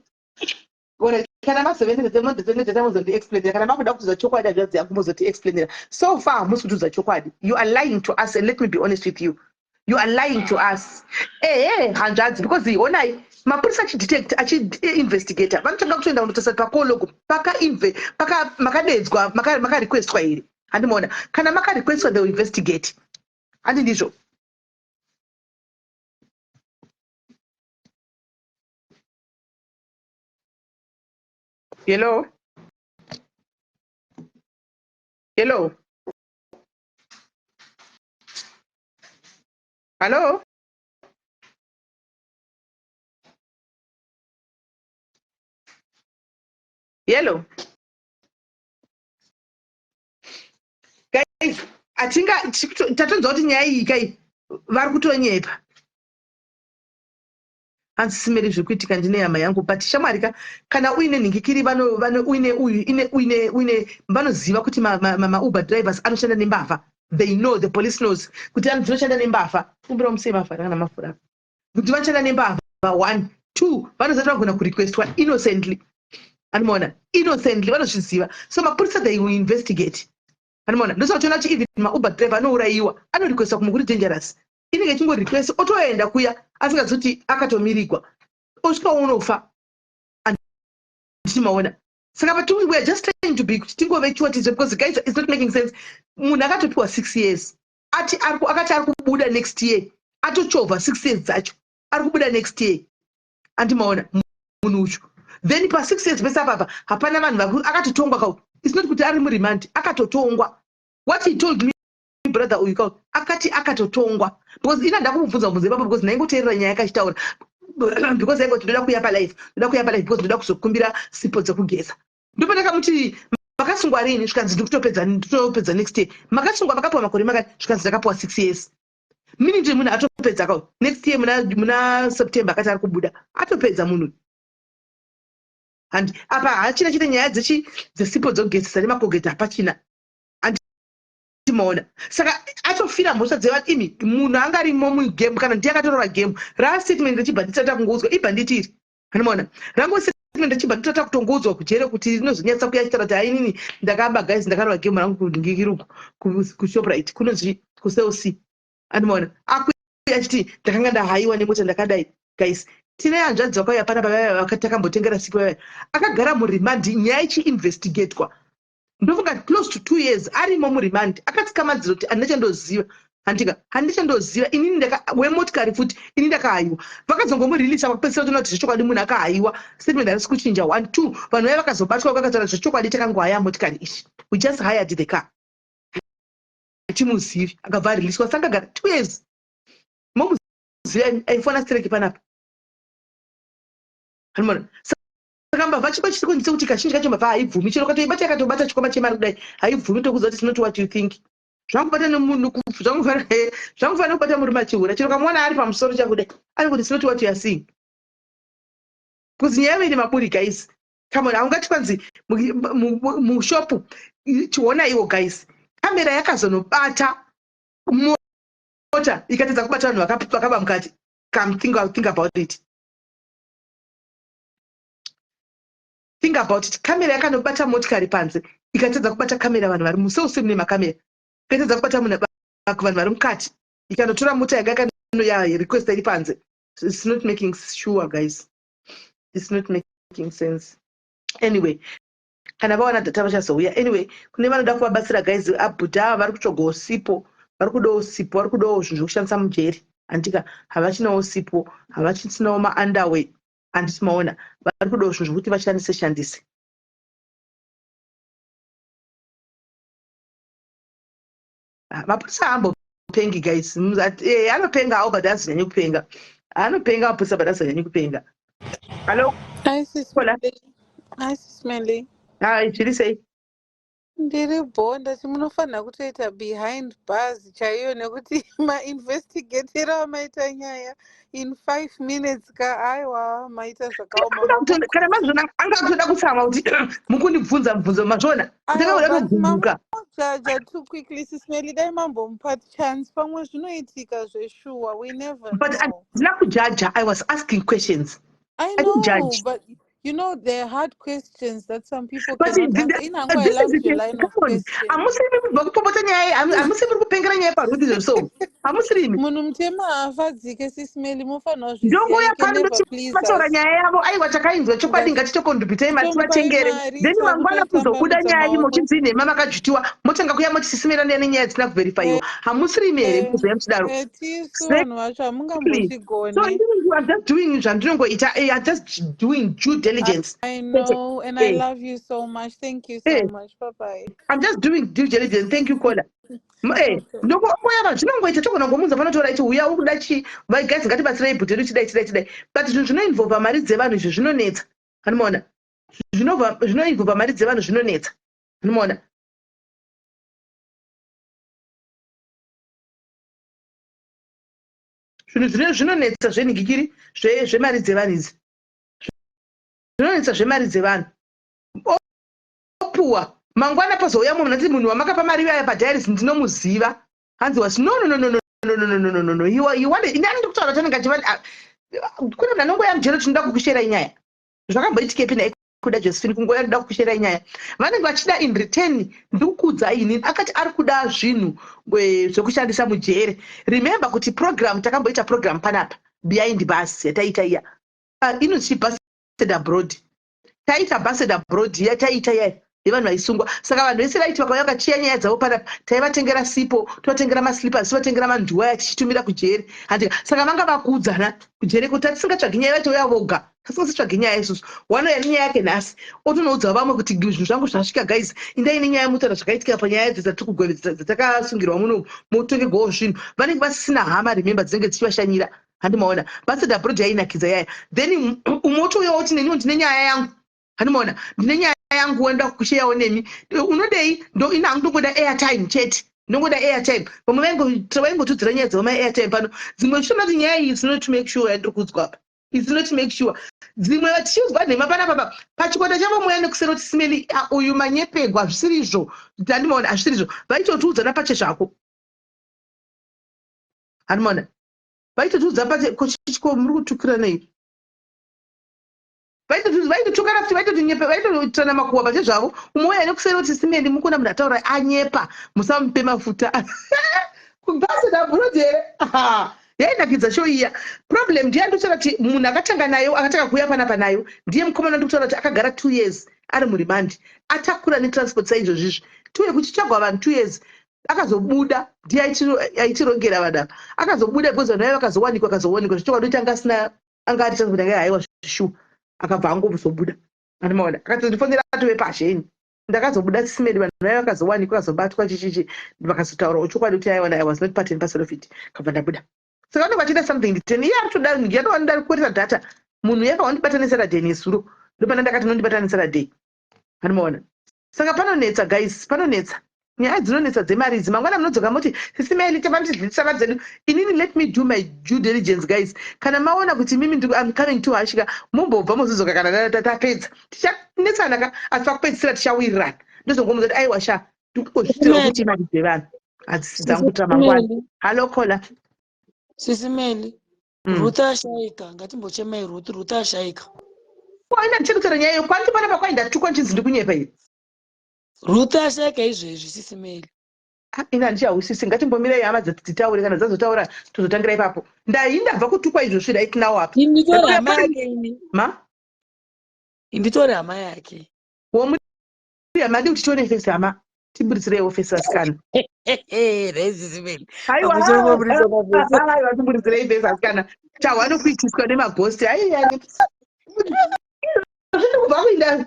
Kana mazovendezemozondiexplainira kana makuda kuziva chokwadi hanzvadzi yangu mozoti-explainira. So far hamusi kutiudza chokwadi. You are lying to us and let me be honest with you. You are lying to us. Hanzvadzi because honai mapurisa achidetect achiinvestigata vanotanga kutoenda kunotasa pakologo makadedzwa makarequestwa here handimaona kana makarequestwa they will investigate handi ndizvo. Hello. Hello. Hello. Hello. Guys, atinga tatonzwa kuti nyaya iyi kai vari kutonyepa. Handisimeri zvekuitika ndine hama yangu but shamwari kana uine nhingikiri uine vanoziva kuti mauber drivers anoshanda nembavha. They know, the police knows kuti anoshanda nembavha. Kumbira musei mafara kana mafura. Kuti vanoshanda nembavha 1 2 vanozati vagona kurequestwa innocently. Anmona innocently vanozviziva. So mapurisa they will investigate. Anmona ndosautiona kuti even mauber driver anouraiwa anorequestwa kumukuri dangerous. Inenge chingo request otoenda kuya asingazoti akatomirigwa osvika unofa andimaona saka patumi we are just trying to be kuti tingove chiwatidzo because guys it's not making sense. Munhu akatopiwa 6 years akati ari kubuda next year atochovha 6 years dzacho ari kubuda next year andimaona munhu uchu then pa 6 years pesa papa hapana vanhu akatotongwa kau. It's not kuti ari muremand akatotongwa. What he told me brother uyu kau akati akatotongwa because ina ndakumubvunza baba because ndaingoteerera nyaya yakachitaura because aingo ndoda kuya palife because ndoda kuzokumbira sipo dzekugeza ndopata kamuti makasungwa rini zvikanzi ndikutopedza next year makasungwa makapiwa makore makati zvikanzi ndakapiwa 6 years mini ndi munhu atopedza kau next year muna September akati ari kubuda atopedza munhu and apa hachina chine nyaya dzesipo dzokugezesa nemakogeta hapachina maona saka atofira mhosva dzevati imi munhu angarimo mugame kana ndiye akatorova game rastatement rechibhanditi takungouzwa ibhanditiri anomaona rango statement rechibhanditi takutongouzwa kujere kuti rinozonyatsa kuyachitara kuti hainini ndakaba guys ndakarova game rangu kundingikiri kushoprite kunonzi kuselc anomaona akuya achiti ndakanga ndahaiwa nemota ndakadai guys tine hanzvadzi vakauya pana vatakambotengera sipo yaya akagara murimandi nyaya ichiinvestigatwa ndofunga close to 2 years arimo murimandi akatsikamadzizo kuti handichandoziva handichandoziva inini wemotikari futi ini ndakahaiwa vakazongomurelisa vakapedzisira kutoona kuti zvechokwadi munhu akahaiwa statement harisi kuchinja 1 2 vanhu vaya vakazobatwa vakataura zvechokwadi takangohaya motikari ishi we just hired the car hatimuzivi akabva areliswa saka agara 2 years momuziva aifona streki panapa saka mbavha chikwa chikonzisa kuti kazhinji kacho mbavha haibvumi chero katoibata yakatobata chikwama chemari kudai haibvumi tokuziva kuti it's not what you think zvangubata nemunhu zvangufanira kubata murume achiura chero kamuona ari pamusoro chakudai ari kuti it's not what you are seeing kuzi nyaya ine maburi guys come on haungati kwanzi mushopu chiona iwo guys kamera yakazonobata mota ikatedza kubata vanhu vakaba mukati come think about it. Think about it. Kamera yakanobata motikari panze ikatedza kubata kamera vanhu vari museusi mune makamera ikatedza kubata vanhu vari mukati ikanotora mota yanga ya request iri panze. It's not making sure guys, it's not making sense. Anyway, kana vaona data vachazouya anyway kune vanoda kuvabatsira guys abudha vari kutsvaga sipo vari kudawo sipo vari kudawo zvinhu zvokushandisa mujeri andika havachinawo sipo havachisinawo maunderwear handisi maona vari kudawo zvinhu zvokuti vashandise mapurisa haambopengi guys anopenga hawo but hazonyanyi kupenga anopenga mapurisa but hazonyanyi kupenga. Hello. Hi, Sis Melly. Zviri sei? Ndiri bhonda chimunofanira kutoita behind bars chaiyo nekuti mainvestigatera maita nyaya in 5 minutes aiwa maita zvakaoma. Kana mazvona anga kutoda kutsama kuti mukundibvunza mubvunzo mazvona ndakauya kugumbuka. Jaja too quickly Sis Melly dai mambomupa chance pamwe zvinoitika zveshuwa we never know. But ndina kujaja I was asking questions. I know but You know, there are hard questions that some people But cannot answer. In Ango, I this is loved the your thing. line of Come on. questioning. Amusirimi bakupopota nyaya. Amusirimi kupengera nyaya parudzi so. Amusirimi. Munhu mutema haafadzike sisimeli mufanira Ndongo kuzviziva. You can yapano never please patora us. nyaya yavo aiwa takainzwa chokwadi ngatitokondubhitai mari Tomupai tivatengere mari then mangwana kuzobuda tivape nyaya imo maoko. chidzinhema makajutiwa motanga kuya mochisisimira nenyaya dzisina kuvherifayiwa hamusirimi here mukuzoya muchidaro Tisu vanhu vacho so hamungambozvigone. I'm just doing zvandinongoita I'm just doing due diligence I know, and I love you so much. Thank you so much. Bye-bye. I'm just doing due diligence. Thank you, Kola. Okay. Ndokoyava zvinongoita togona ngomunza panotora ichi uya ukuda chi guys ngatibatsirai bhutiri chidai but zvinhu zvinoinvolva mari dzevanhu izvo zvinonetsa anomaona zvinoinvolva mari dzevanhu zvinonetsa anomaona zvinhu zvinonetsa zvenhingikiri zvemari dzevanhu idzi zvinonetsa zvemari dzevanhu opuwa mangwana pazouya munhu anati munhu wamakapa mari yaya padhairis ndinomuziva hanzi wasi no inani ndikutaura tanenge achiva kuna munhu anongoya mujero tinoda kukusherai nyaya zvakamboitikepi naye kuda josephine kungoya ndoda kukusherai nyaya vanenge vachida in return ndikukudza ini akati ari kuda zvinhu zvekushandisa mujere remember kuti program takamboita program panapa behind bus yataita iya inonzi busted abroad taita busted abroad yataita iya yevanhu vaisungwa saka vanhu vese vaiti vakauya vakachiya nyaya dzavo panapa taivatengera sipo tovatengera maslippers tovatengera manduwaya tichitumira kujere handika saka vanga vakuudzana kujere kuti tatisingatsvagi nyaya vatouya voga tasingasitsvagi nyaya isusu wanouya nenyaya yake nhasi otonoudza vamwe kuti zvinhu zvangu zvasvika guys indai nenyaya yemutaura zvakaitika panyaya dzatiri kugwevedzera dzatakasungirwa muno mutongerwawo zvinhu vanenge vasisina hama remember dzinenge dzichivashanyira handimaona based abroad yainakidza yaya then umwe otouya oti neniwo ndine nyaya yangu handimaona ndine nyaya yangu wenda kukusheyawo nemi unodei ndo ina ndongoda airtime chete ndongoda airtime vamwe vaingotudzira nyaya dzavo maairtime pano dzimwe chitomati nyaya iyi is not to make sure yandiri kuudzwa apa is not to make sure dzimwe tichiudzwa nhema panapa pachikwata chavo mweya nekusero tisimeli uyu manyepegwa zvisiri izvo handimaona hazvisiri izvo vaitotiudzana pache zvako handimaona vaitotiudza pache kochichiko muri kutukira nei vaitotukana futi vaitoitana makuhwa pache zvavo umwe nekusero kuti simendi mukuna munhu ataura anyepa musamupe mafuta kubasa dabhurodi here yainakidza sho iya problem ndiye andikutaura kuti munhu akatanga nayo akatanga kuuya panapa nayo ndiye mukomana ndikutaura kuti akagara 2 years ari murimandi atakura netransport saizvozvizvi tuye kuchitsvagwa vanhu 2 years akazobuda ndiye aitirongera vanhu ava akazobuda because vanhu vaiva vakazowanikwa akazowanikwa zvichokwadi kuti anga asina anga ari transport anga haiwa zvishuwa akabva angozobuda anomaona akatofonera atove pasheni ndakazobuda sisimedi vanhu vaiva vakazowanikwa akazobatwa chichichi vakazotaura uchokwadi kuti aiwa I was not part and parcel of it kabva ndabuda saka vanenge vachiita something nditeni iye ari toda yatova ndari kukorera dhata munhu yakawandibatanisa radhei nesuro ndopana ndakati nondibatanisa radhei anomaona saka panonetsa guys panonetsa nyaya dzinonetsa dzemari idzi mangwana munodzoka moti sisimeli tavandidzidzisa mari dzedu inini let me do my due diligence guys kana maona kuti mimi I'm coming to hashika mumbobva muzodzoka kana tapedza tichanetsana ka asi pakupedzisira tichawirirana ndozongomuza kuti aiwa sha ndikuzvitira kuti mari dzevanhu hadzisi dzangu kuita mangwana halo kola sisimeli Ruth ashaika ngatimbochemai Ruth ashaika kwaina ndichekutera nyaya iyo kwandi pana pakwaenda tukwa nchinzi ndikunyepa iyi Ruth ashaika izvezvi sisimeli ina handichausisi ngatimbomirei hama dzitaure kana dzazotaura tozotangira ipapo ndabva kutukwa izvozvi daitinawo apa inditore hama yake ini inditore hama yake womuri hama ndi kuti tione fesi hama timburidzireiwo fesi asikana sisimeli aiwa timburidzirei fesi asikana tahwana kuitiswa nemaghosti aiyani zviri kubva kuinda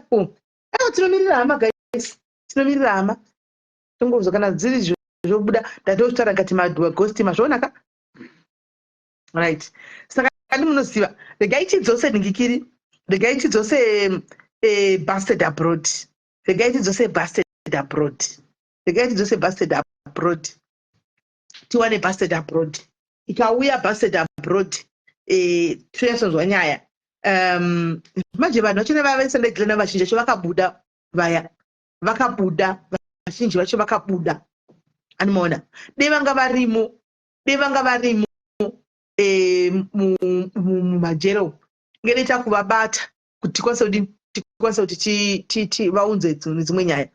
tinomirira hama guys tinomirira hama tongozwa kana dziri zvobuda ndatotara ngati maghosti mazvoonaka right saka kandi munoziva regai tidzose nhingikiri regai tidzose busted abroad regai tidzose busted abroad regai tidzose busted abroad tiwane busted abroad ikauya busted abroad toyasonzwa nyaya manje vanhu vachona vavesendegirana vazhinji vacho vakabuda vaya vakabuda vazhinji vacho vakabuda anomaona dei vanga varimo mumajero ngenoita kuvabata kuti tikwanise kuti vaunze dzimwe nyaya.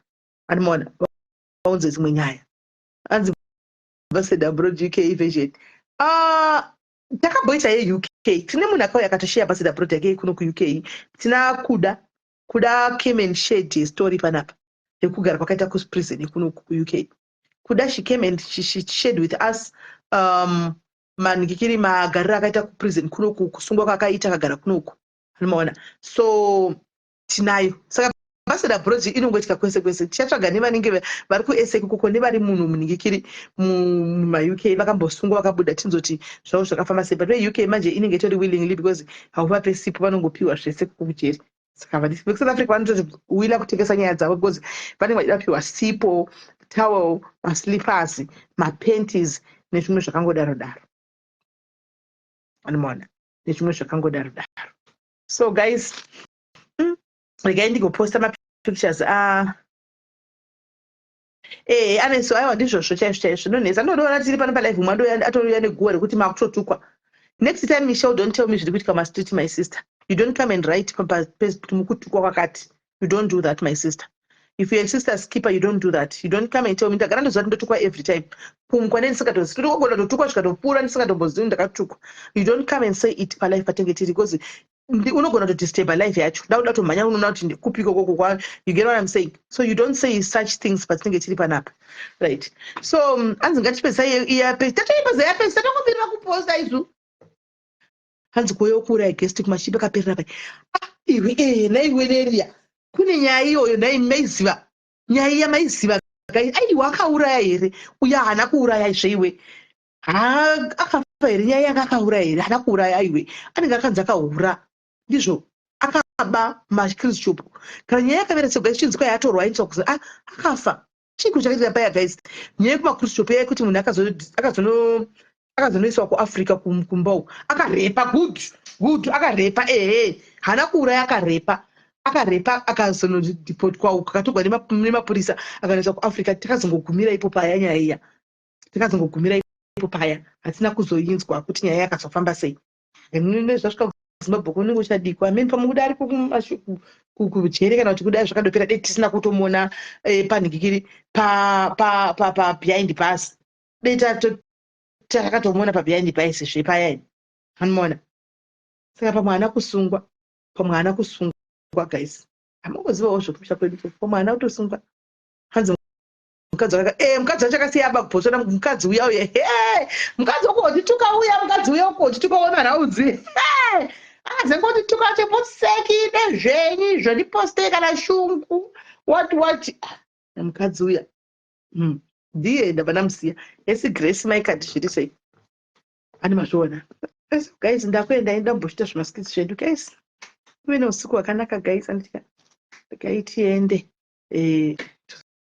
Animona vaunze dzimwe nyaya. Anzi ambassador abroad UK version. Takamboita yeUK. Tine munhu akauya akatosheya ambassador abroad yake kuno kuUK. Tina kuda came and shared his story panapa. Ekugara kwakaita kuprison kuno kuUK. Kuda she came and she shared with us maningikiri magariro akaita kuprison kuno kusungwa kwakaita kagara kunoku. Unoona. So tinayo. Saka ambassador abroad inongoitika kwese tichatsvaga nevanenge vari kuESEC kuko nevari munhu muningikiri mumaUK vakambosungwa vakabuda tinzoti zvavo zvakafamba sei. But UK manje inenge itori willingly because hauvape sipo vanongopiwa zvese kukujeri. Saka South Africa vanotowila kutengesa nyaya dzavo because vanenge vachida kupiwa sipo, towel, maslippers, mapanties nezvimwe zvakangodaro daro. Unoona. Nezvimwe zvakangodaro daro. So guys, regai ndigoposta mapictures aneso aiwa ndizvozvo chaizvo nonhesa ndoona tiri pano palive mwando atouya neguwa rekuti makutotukwa. Next time Michelle, don't tell me zviri kuitika mastreet, my sister. You don't come and write kuti mukutukwa kwakati. You don't do that, my sister. If you're a sister's keeper, you don't do that. You don't come and tell me ndagara ndozva ndotukwa every time. Kumkwa ndisingatozi totogona kutukwa zvikatopfuura ndisingatombozivi ndakatukwa. You don't come and say it palive patenge tiri because unogona to disturb life yacho. Dauda kutomhanya unoona kuti ndikupika ukoko kwa. You get what I'm saying? So you don't say such things patinenge tiri panapa. Right. So anzi ngatipesa iyape. Tatoipaza yape tatongopirira kuposta izvo. Hanzi kuuya kuuraya guest kumashipa kaperera pai. Iwe naiwe neria. Kune nyaya iyoyo nai maiziva. Nyaya yamaiziva. Aiwa akauraya here. Uya hana kuuraya zveiwe. Akafa here nyaya yanga akauraya here. Hana kuuraya aiwe. Anenge akanzi akaura. Ndizvo akaba machris shop. Kana nyaya yakaveresegwa ichinzi kwai atorwa aitwa kuzi akafa. Chiko chakaita paya guys. Nyaya yekuma shop yekuti munhu akazonoiswa kuAfrica kumbau. Akarepa good akarepa hana kuuraya akarepa akazonodeport kwawo kakatogwa nemapurisa akanoiswa kuAfrica. Takazongogumira ipo paya nyaya iya. Takazongogumira ipo paya. Hatina kuzoinzwa kuti nyaya yakazofamba sei. Zvasvika Zimbabwe kunenge uchadikwa. Ameni pamukuda ari kujere kana kuti kudai zvakandopera dei tisina kutomona paningikiri pa behind bars. Dei takatomona pa behind bars zvepaya. Unoona. Saka pamwana kusungwa guys. Amungozivawo zvokupisha kwedu. Pamwana utosungwa. Hanzi mukadzi achakasiya aba kuposona mukadzi uya mukadzi ukotituka uya mukadzi uya ukotituka wemana udzi akazengoti tuka cheposeki nezvenyi zvoniposte kana shungu what mukadzi uya ndiye ndabana musiya esi Grace Maikadi zviri sei ani mazviona guys. Ndakuenda ndamboshita zvimaskits zvedu guys. Uve neusiku hwakanaka guys. Anditya tiende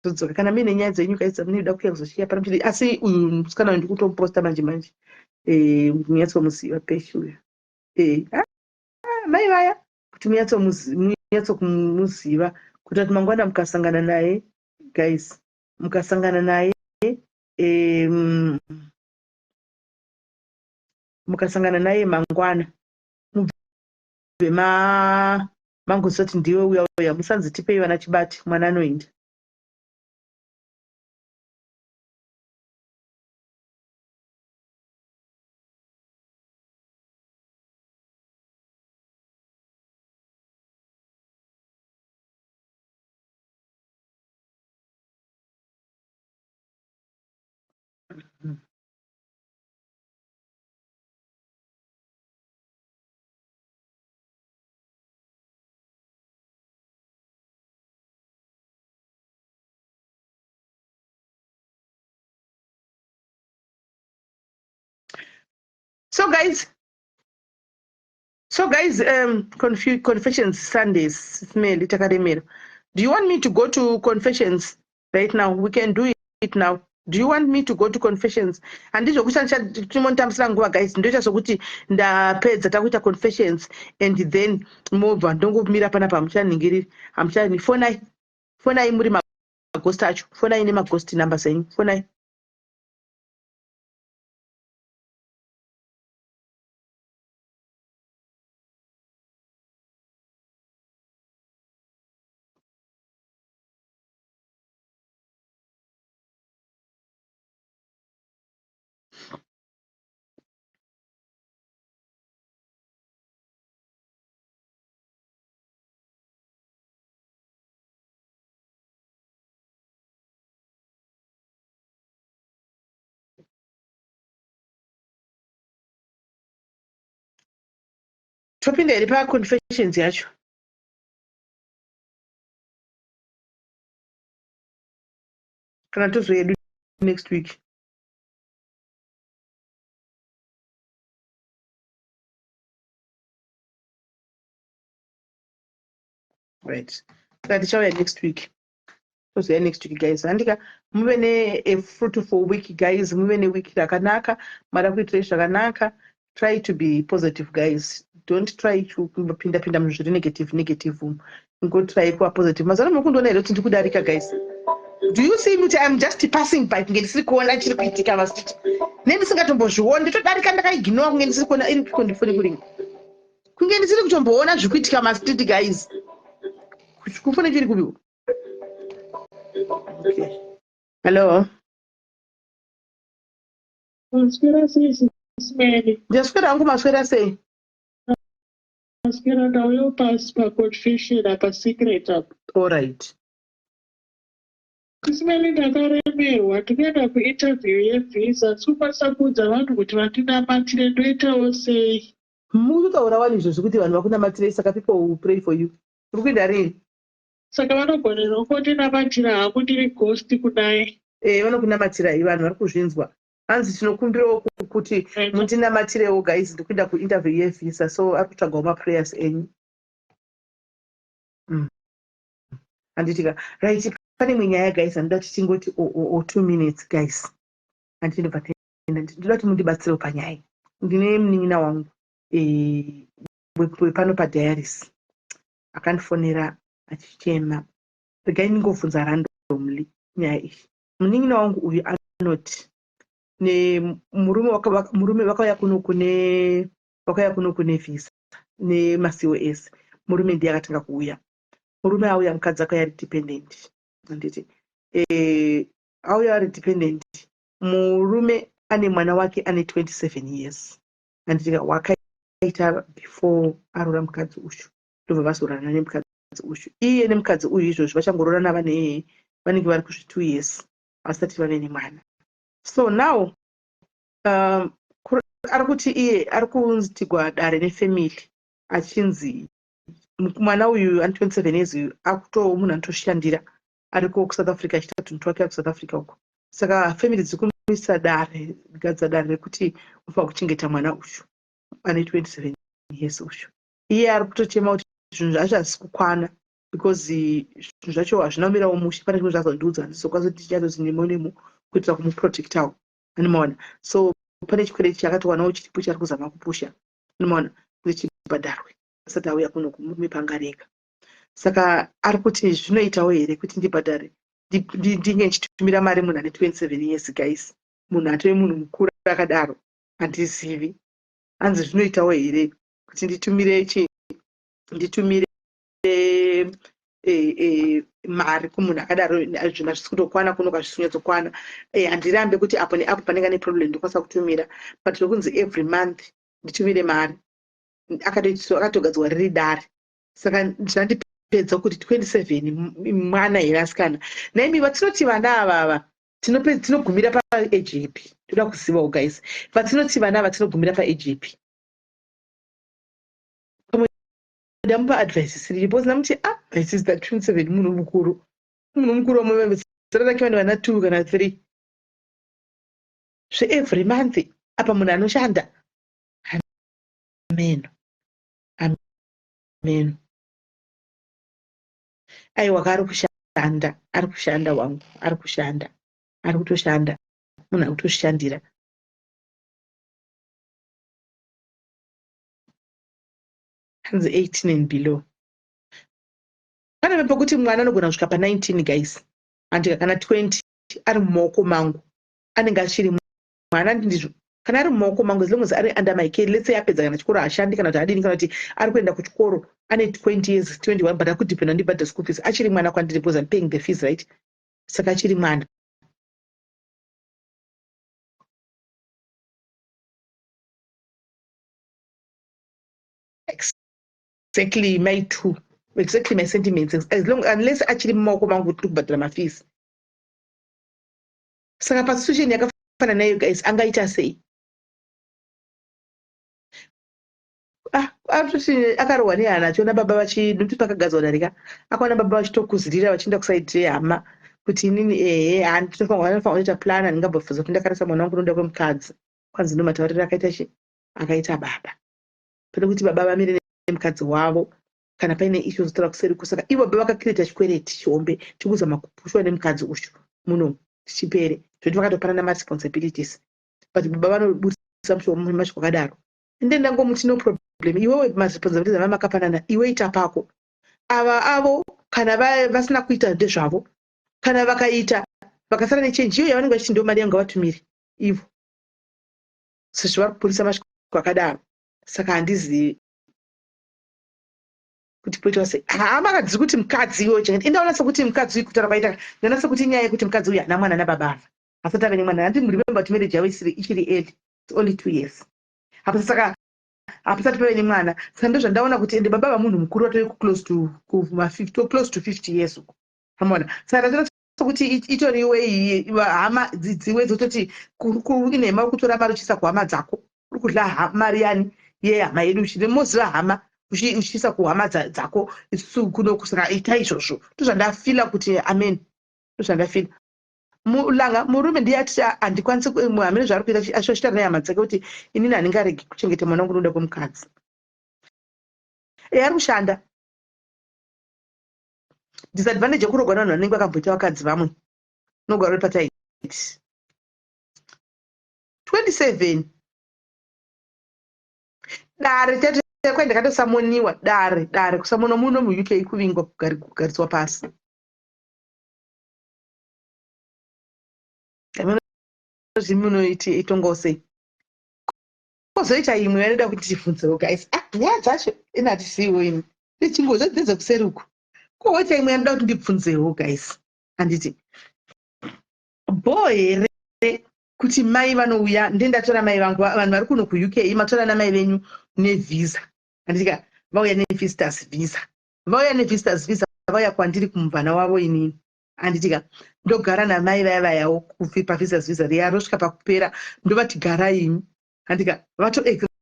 todzoka kana mine nyaya dzenyu guys dzamunoda kuuya kuzoshiya paramchiri. Asi uyu musikana ndi kutoposta manje munyatsomuziva peshe uyu mai vaya kuti munyatsokumuziva kuti ati mangwana mukasangana naye guys, mukasangana naye mangwana mubve mangozoti ndiwe uya musanzi tipei vana chibati mwana anoenda. So guys, confessions Sundays smell itakaremera. Do you want me to go to confessions right now? We can do it now. Do you want me to go to confessions? Andizvo kushandisa timonotambisira nguva guys. Ndoita sokuti ndapedza takuita confessions and then mobva ndongomira panapa muchaningiriri. Hamuchani fonai muri maghost acho. Fonai nemaghost numbers enyu. Fonai. topinda here paconfessions yacho. Kana tozoedu next week. Right. Saka tichauya next week. Tozoya next week guys. Andika muve a fruitful week guys. Muve neweek rakanaka. Mara kuitire zvakanaka. Try to be positive guys. Don't try to pinda muzviri negative. Go try kuva positive. Mazana mukundoona here kuti ndikudarika guys. Do you see me? I'm just passing by kunge ndisiri kuona chiri kuitika masiti. Nendisingatombozviona nditodarika ndakaignore kunge ndisiri kuona iri kundifuni kuringa. Kunge ndisiri kutomboona zviri kuitika masiti guys. Kufune chiri kupi? Okay. Hello. Maswera sei Ismail. Ndaswera hangu maswera sei? Maswera ndauya pasi paconfession apa secret apa. All right. Ismail ndakaremerwa tinoenda kuinterview yevisa tikukwanisa kuudza vanhu kuti vandinamatire ndoitawo sei. Murikutaura wani izvozvo kuti vanhu vakunamatire saka people will pray for you. Uri kuenda rini? Saka vanogonera kundinamatira hangu ndiri ghost kudai. Vanokunamatirai vanhu vari kuzvinzwa. Hanzi tinokumbirawo kuti mundinamatirewo guys ndikuenda kuinterview yevisa so ari kutsvagawo maprayers enyu. Handitika right pane imwe nyaya guys anoda kuti tingoti 2 minutes guys. Handinobva tenda ndoda kuti mundibatsirewo panyaya. Ndine munin'ina wangu wepano padiaris akandifonera achichema. Regai ndingobvunza randomly nyaya iyi. Munin'ina wangu uyu anoti murume vakauya kuno kune visa nemacos. Murume ndiye akatanga kuuya. Murume auya mukadzi akauya ari dependent. Handiti auya ari dependent. Murume ane mwana wake ane 27 years. Handiti wakaita before arora mukadzi uyu. Ndobva vazorana nemukadzi uyu. Iye nemukadzi uyu izvozvo vachangororana vanenge vari kuzvi 2 years vasati vave nemwana. So now ari kuti iye ari kunzitigwa dare nefamily achinzi mwana uyu ane 27 years uyu akutowo munhu anotoshandira ariko kuSouth Africa achiita tuntu twake kuSouth Africa uko. Saka family dziri kumisa dare gadza dare rekuti ufa kuchengeta mwana uyu ane 27 years uyu. Iye ari kutochema kuti zvinhu zvacho hazisi kukwana because zvinhu zvacho hazvina kumirawo mushe. Pane zvinhu zvazondiudza handizokwanisa kuti tichatoti nemo kuitira kumuprotectawo. Unomaona. So pane chikwereti chakatowanawo chiripo chari kuzama kupusha. Unomaona kuti chibhadharwe asati auya kuno kumurume pangareka. Saka ari kuti zvinoitawo here kuti ndibhadhare ndinge ndichitumira mari munhu ane 27 years guys. Munhu atove munhu mukuru akadaro handizivi. Hanzi zvinoitawo here kuti nditumire mari kumunhu akadaro zvinhu hazvisi kutokwana kuno kazvisi kunyatsokwana. Handirambe kuti apo neapo panenge ane problem ndokwanisa kutumira. But zvokunzi every month nditumire mari akatogadzwa riri dare. Saka ndandipedza kuti 27 mwana here asikana. Naimi vatinoti vana avava tinogumira paage ipi? Toda kuzivawo guys. Vatinoti vana ava tinogumira paage ipi? Ndamupa advice siri because namuti advice is that 27 munhu mukuru wamwe zera rake vanhu vana 2 kana 3 every month apa munhu anoshanda. Amen. Aiwa ari kushanda wangu ari kutoshanda munhu akutoshandira. Hanzi 18 and below. Kana pekuti mwana anogona kusvika pa19 guys. Handika kana 20 ari mumaoko mangu anenge achiri mwana ndizvo. Kana ari mumaoko mangu as long as ari under my care, let's say apedza kana chikoro hashandi kana kuti adini kana kuti ari kuenda kuchikoro ane 20 years 21 but akudependa ndibhadha school fees achiri mwana kwandiri because I'm paying the fees right. Saka achiri mwana. Exactly my two. Exactly my sentiments. As long unless achiri mumaoko mangu kuti kubhadhara mafees. Saka pasituation yakafana nayo guys angaita sei? atoti akarohwa nehana achiona baba nokuti pakagadzwa darika akaona baba vachitokuzirira vachienda kusaidhi yehama kuti inini anofanira kuita plan handingambobvunza kuti ndakarisa mwana wangu noda kwemukadzi kwanzi ndomatauriro akaita baba pane kuti baba vamire nemukadzi wavo kana paine ishu zotora kuseri kusaka ivo baba vakakireta chikwereti chihombe chikuzama kupushwa nemukadzi uchu muno tichipere zvoti vakatopanana maresponsibilities but baba vanoburisa mumashu kwakadaro ende ndangomuti no problem iwewe maresponsibilities ava makapanana iwe ita pako ava avo kana vasina kuita ndezvavo kana vakaita vakasara nechenji iyo yavanenge vachiti ndo mari yangu vatumire ivo sezvo vari kupurisa mashu kwakadaro saka handizivi kuti poitwa sei hamakadziri kuti mukadzi iwo chengeti indaonasa kuti mukadzi kutaura kwaita ndanasa kuti nyaya yekuti mukadzi uyu hana mwana nababa ava asati ave nemwana handi murememba kuti marriage yavo ichiri early it's only 2 years apa saka hapasati pave nemwana saka ndozvandaona kuti ende baba vamunhu mukuru vatove close to 50 years uko hamona saka ndatoona kuti itoriwe hama dziwe dzototi inhema uri kutora mari uchiisa kuhama dzako uri kudla mari yani yehama yedu moziva hama uchiisa kuhama dzako isusu kuno kusaka ita izvozvo ndozvandafila kuti amen ndozvandafila langa murume ndiye ati handikwanisi hamene zvaari kuita ashosvita nehama dzake kuti inini handingaregi kuchengeta mwana wangu noda kwemukadzi ari kushanda disadvantage yekurogwa navanhu vanenge vakamboita vakadzi vamwe nogara uri pataiti 27 dare kwai ndakatosamoniwa dare kusamona muno muuk kuvingwa kugariswa pasi zvimunoiti itongosei kozoita imwe yanoda kuti tibvunzewo guys nyaya dzacho inatisiwo ini ichingozodzidze kuseri uku koita imwe yanoda kuti ndibvunzewo guys handiti bho here kuti mai vanouya ndendatora mai vangu vanhu vari kuno kuuk matora namai venyu nevhisa handitika vauya nevisitors visa vauya kwandiri kumuvana wavo inini handitika ndogara namai vayawo pavisitors visa riya rosvika pakupera ndovati garai handika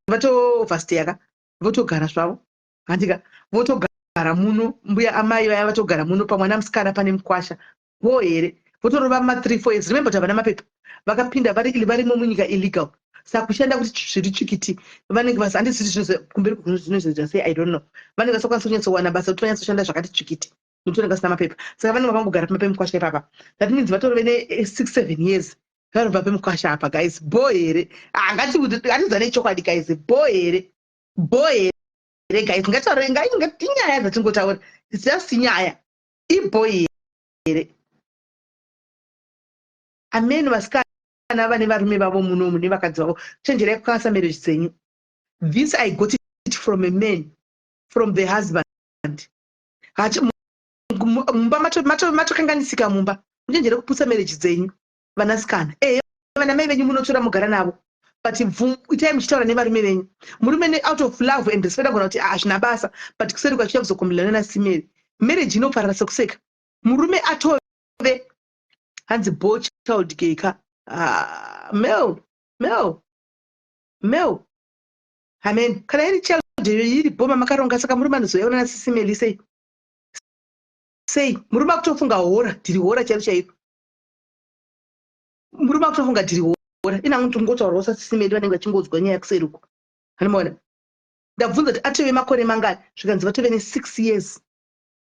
vatovasteyaka votogara zvavo handika votogara muno mbuya amai vaya vatogara muno pamwana musikana pane mukwasha vo here votorova ma3-4 years remember kuti havana mapepa vakapinda varimo munyika illegal saka kushanda kuti zviri tsvikiti vanenge handisiti kumberi zvinozoita sei I don't know vanenge vasakwanisa kunyatsowana basa kuti vanyatsoshanda zvakati tsvikiti nokuti vanenge vasina mapepa saka vanenge vakangogara pemukwasha ipapa that means vatorove ne6-7 years varobva pemukwasha apa guys bho here ngatiza nechokwadi guys bho here guys ngatinyaya dzatingotaura just nyaya ibho here amen vasikana vane varume vavo munomu nevakadzi vavo chenjerai kukanisa marriage dzenyu. This I got it from a man, from the husband. Mumba matokanganisika mumba muchenjere kupusa marriage dzenyu vanasikana vana mai venyu munotora mugara navo but itai muchitaura nevarume venyu. Murume out of love and respect agona kuti hazvina basa but kuseri kwachiya kuzokombelana nasimeri marriage inoparara sekuseka. Murume atove hanzi bo child geka male amen. Kana iri child iri boma makaronga saka murume anozoyaona nasisimeli sei murume akutofunga hora ndiri hora chairo chairo. Murume akutofunga ndiri hora ina muntu ngotaura usasisimeli vanenge vachingodzwa nyaya kuseri uko. Hanimona ndabvunza kuti atove makore mangani zvikanzi vatove ne6 years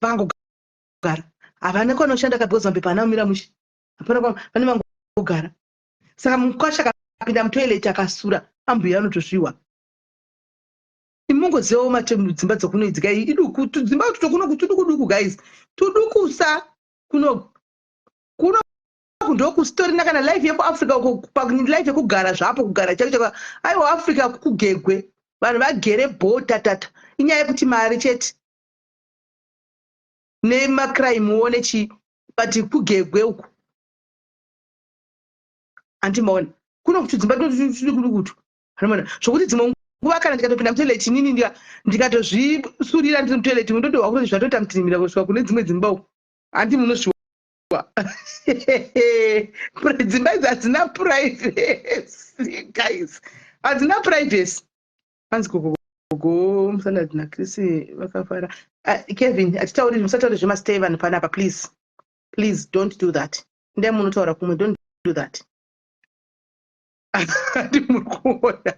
vangogara havana kwanoshanda kabhoza mbepa anaumira mushi hapana vane vangogara saka mukwasha akapinda mutoileti akasura ambuya anotozviwa. Imungozivawo dzimba dzokunoidzika iduku dzimba tuduku guys tudukusa kuno ndokustorina kana life yekuafrica life yekugara zvapo kugara chaiko aiwa africa kugegwe vanhu vagere bhotatata inyaya yekuti mari chete nemacrime wo nechi but kugegwe uku andimaona kuno kuti dzimba tudukudukutu anomona zvokuti dzimwe nguva kana ndikatopinda mutoileti inini ndikatozvisurira ndiri mutoileti mundodohwa kuti zvatotamtirimira kusvika kune dzimwe dzimba uku handi munozviwa dzimba idzi hadzina privacy guys, hadzina privacy hanzi gogo musalad naChris vakafara. Kevin atitauri musatauri zvemastay vanhu panapa, please don't do that. Ndai munotaura kumwe, don't do that. Ati muri kuona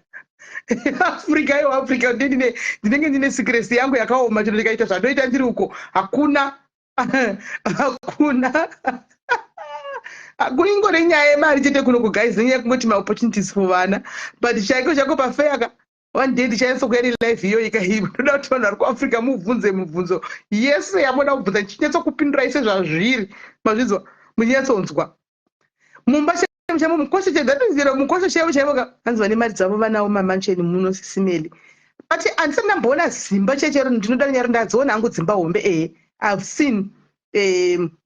Africa yo Africa ndinenge ndine secret yangu yakaoma chino ndikaita zvandoita ndiri uko hakuna ingori nyaya yemari chete kuno guys nenyaya kungoti ma opportunities for vana but chako pafeaka one day ndichaenza kueri live iyo ikaiva ndoda kuti vanhu vari kuAfrica mubvunze mubvunzo yese yamoda kubvunza chinyatso kupindura ise zvazviri mazvidzwa munyatsonzwa mumba chemo mukosho chedzatonzira mukosho chaivo chaivo hanzi vane mari dzavo vanawo mamancheni muno Sisimeli but handisati ndamboona zimba chechero ndinoda nyari ndadziona hangu dzimba hombe I've seen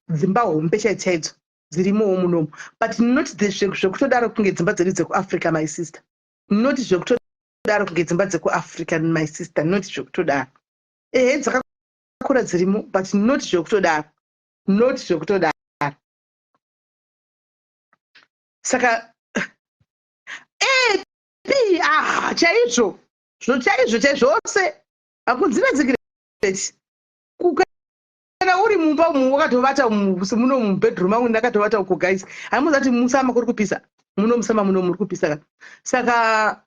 dzimba hombe chaidzo dzirimowo munomu but not zvekutodaro kunge dzimba dzedu dzekuAfrica my sister, not zvekutodaro kunge dzimba dzekuAfrica my sister, not zvekutodaro dzakakura dzirimo but not zvekutodaro saka chaizvo zvose hakunzina dzikireti kana uri mumba umu wakatovata muno mubedroom angu ndakatovata uko guys haimuzati musama kuri kupisa muno musama muno muri kupisa saka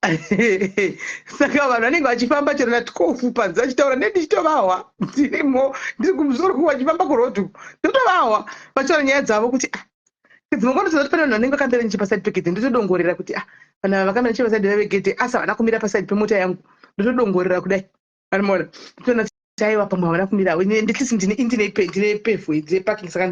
vanhu vanenge vachifamba chero na12 panze vachitaura ndichitovahwa ndirimo ndiri kumusoro vachifamba kurodhu ndotovahwa vachitaura nyaya dzavo kuti dzinongotoziva kuti pane vanhu vanenge vakambira nechepaside pegedhe ndotodongorera kuti vanhu vakamira nechepaside pegedhe asa vana kumira paside pemota yangu ndotodongorera kudai vanimoona ndotona chaiva pamwe havana kumirawo nditisi ndine pevhu ndine parking saka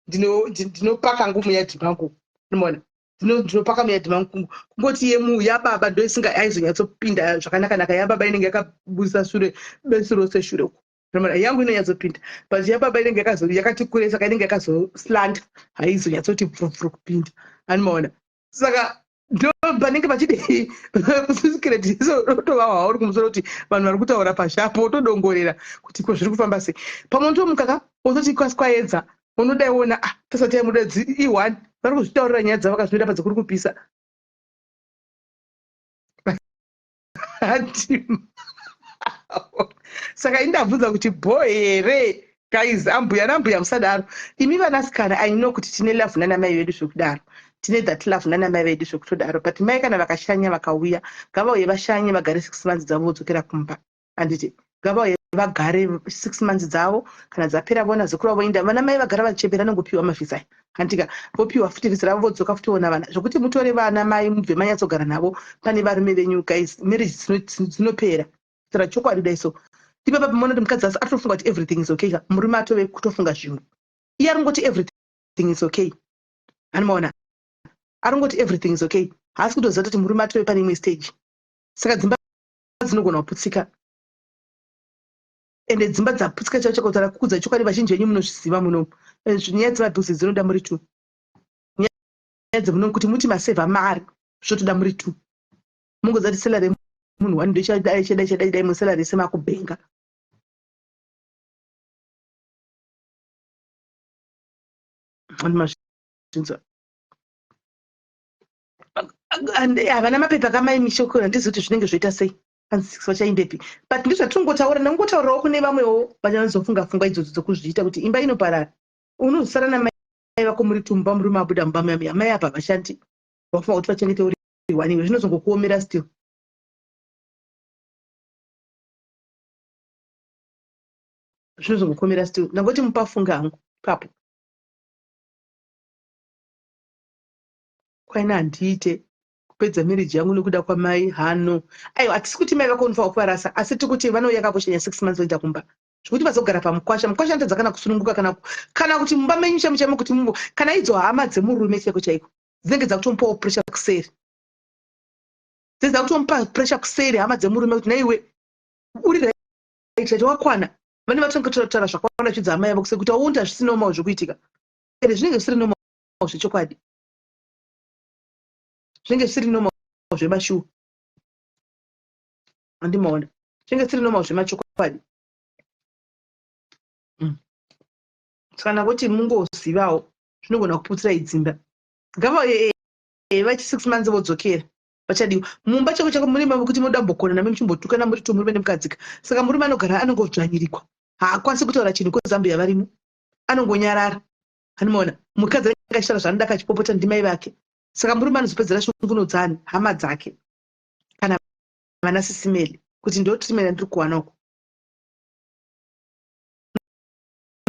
ndinopaka ngumu yadhi mangu vanimoona ndinopaka muyadhi mangu kungoti yababa ndo isinga aizonyatsopinda zvakanaka yababa inenge yakabudisa shure besi rose shure uko yangu inonyatsopinda but yababa inenge yakati kure saka inenge yakazoslanda haizonyatsoti vhuruvhuru kupinda anomaona saka ndo panenge pachidi secret rotovahwa uri kumusoro kuti vanhu vari kutaura pashapo otodongorera kuti ko zviri kufamba sei pamwe ndomukaka ototi kwaedza unodaiona tasati mudadzi i1 vari kuzvitaurira nyaya dzavo vakazvinoita padzekuri kupisa saka indabvunza kuti boy here guys ambuya nambuya musadaro imi vanasikana I know kuti tine love nana mai vedu zvekudaro tine that love nana mai vedu zvekutodaro but mai kana vakashanya vakauya ngavauye vashanye vagare 6 months dzavo vodzokera kumba handiti ngavauye vagare 6 months dzavo kana dzapera vona zokura voinda vana mai vagara vachembera nongopiwa mavhisa handika vopiwa futi vhisa ravo vodzoka futi ona vana zvokuti mutore vana mai mubve manyatsogara navo pane varume venyu guys marriage dzinopera saka chokwadi daiso ipapa pamona kuti mukadzi asi atofunga kuti everything is okay murume atove kutofunga zvinhu iye aringoti everything is okay anomaona aringoti everything is okay haasi kutoziva kuti murume atove pane imwe stage saka dzimba dzinogona kuputsika ende dzimba dzaputsika chavo chakotara kukudza chokwadi vazhinji venyu munozviziva munomu nyaya dzemabhusi dzinoda muri 2 nyaya dzemunomu kuti muti masevha mari zvotoda muri 2 mungoziva kuti salary munhu wani ndochadai musalary semakubhenga havana mapepa kamai mishoko handizi kuti zvinenge zvoita sei panzi 6 vachaindepi but ndizvatingotaura nongotaurirawo kune vamwewo vanozofunga idzodzo dzokuzviita kuti imba inoparara unozosara namai vako muri tumba muri mabuda mumba muyamiya mai apa vashandi vafunga kuti vachengete uri waniwe zvinozongokuomera still zvinozongokuomera still nangoti mupafunga hangu papo kwaina handiite kupedza marriage yangu nekuda kwamai hano aiwa hatisi kuti mai vako unofanwa kuvarasa asi tikuti vanouya kaposhenya 6 months voita kumba zvokuti vazogara pamukwasha notadza kana kusununguka kana kuti mumba menyu chamuchamo kuti kana idzo hama dzemurume chaiko chaiko dzinenge dzakutomupawo pressure kuseri dzinenge dzakutomupa pressure kuseri hama dzemurume kuti naiwe uri right wakwana vane vatonga totaura zvakawanda zvidza amai avo kusekuti aunda zvisina umawo zvokuitika ere zvinenge zvisiri nomawo zvechokwadi zvinenge zvisiri nomawo zvemashuwa handimaona zvinenge zvisiri nomawo zvemachokwadi kana kuti mungozivawo zvinogona kuputsira idzimba ngava vachi 6 months vodzokera vachadiwa mumba chako chako muri mavo kuti munoda mbokona nami muchimbotukana muri to murume nemukadzika saka murume anogara anongodzvanyirikwa haakwanisi kutaura chinhu kozambia varimo anongonyarara hanimaona mukadzi anenge achitaura zvaanoda kachipopota ndimai vake saka murume anozopedzera shungunodzani hama dzake kana vana sisimeli kuti ndo tisimeli andiri kuwanako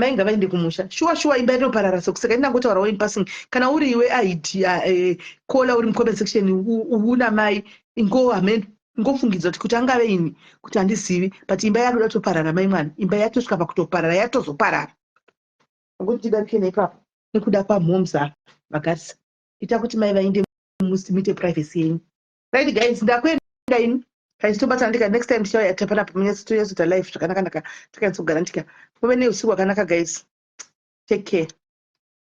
mai ngavaende kumusha shuwa imba inoparara sokusaka ndinangotaurawo in passing kana uri iwe kola uri mucomment section una mai ingofungidza kuti angave ini kuti handizivi but imba yako yatoparara mai mwana imba yatosvika pakutoparara yatozoparara ngokuti tidarike neipapo nekuda kwamhomza vagarisa ita kuti mai vainde muite privacy yenyu right guys ndakuenda ini kaitobatana ndika next time tichauya tapana pamanyatsotoyazoita live zvakanaka naka takatsogara ndika pove neusiku hwakanaka guys take care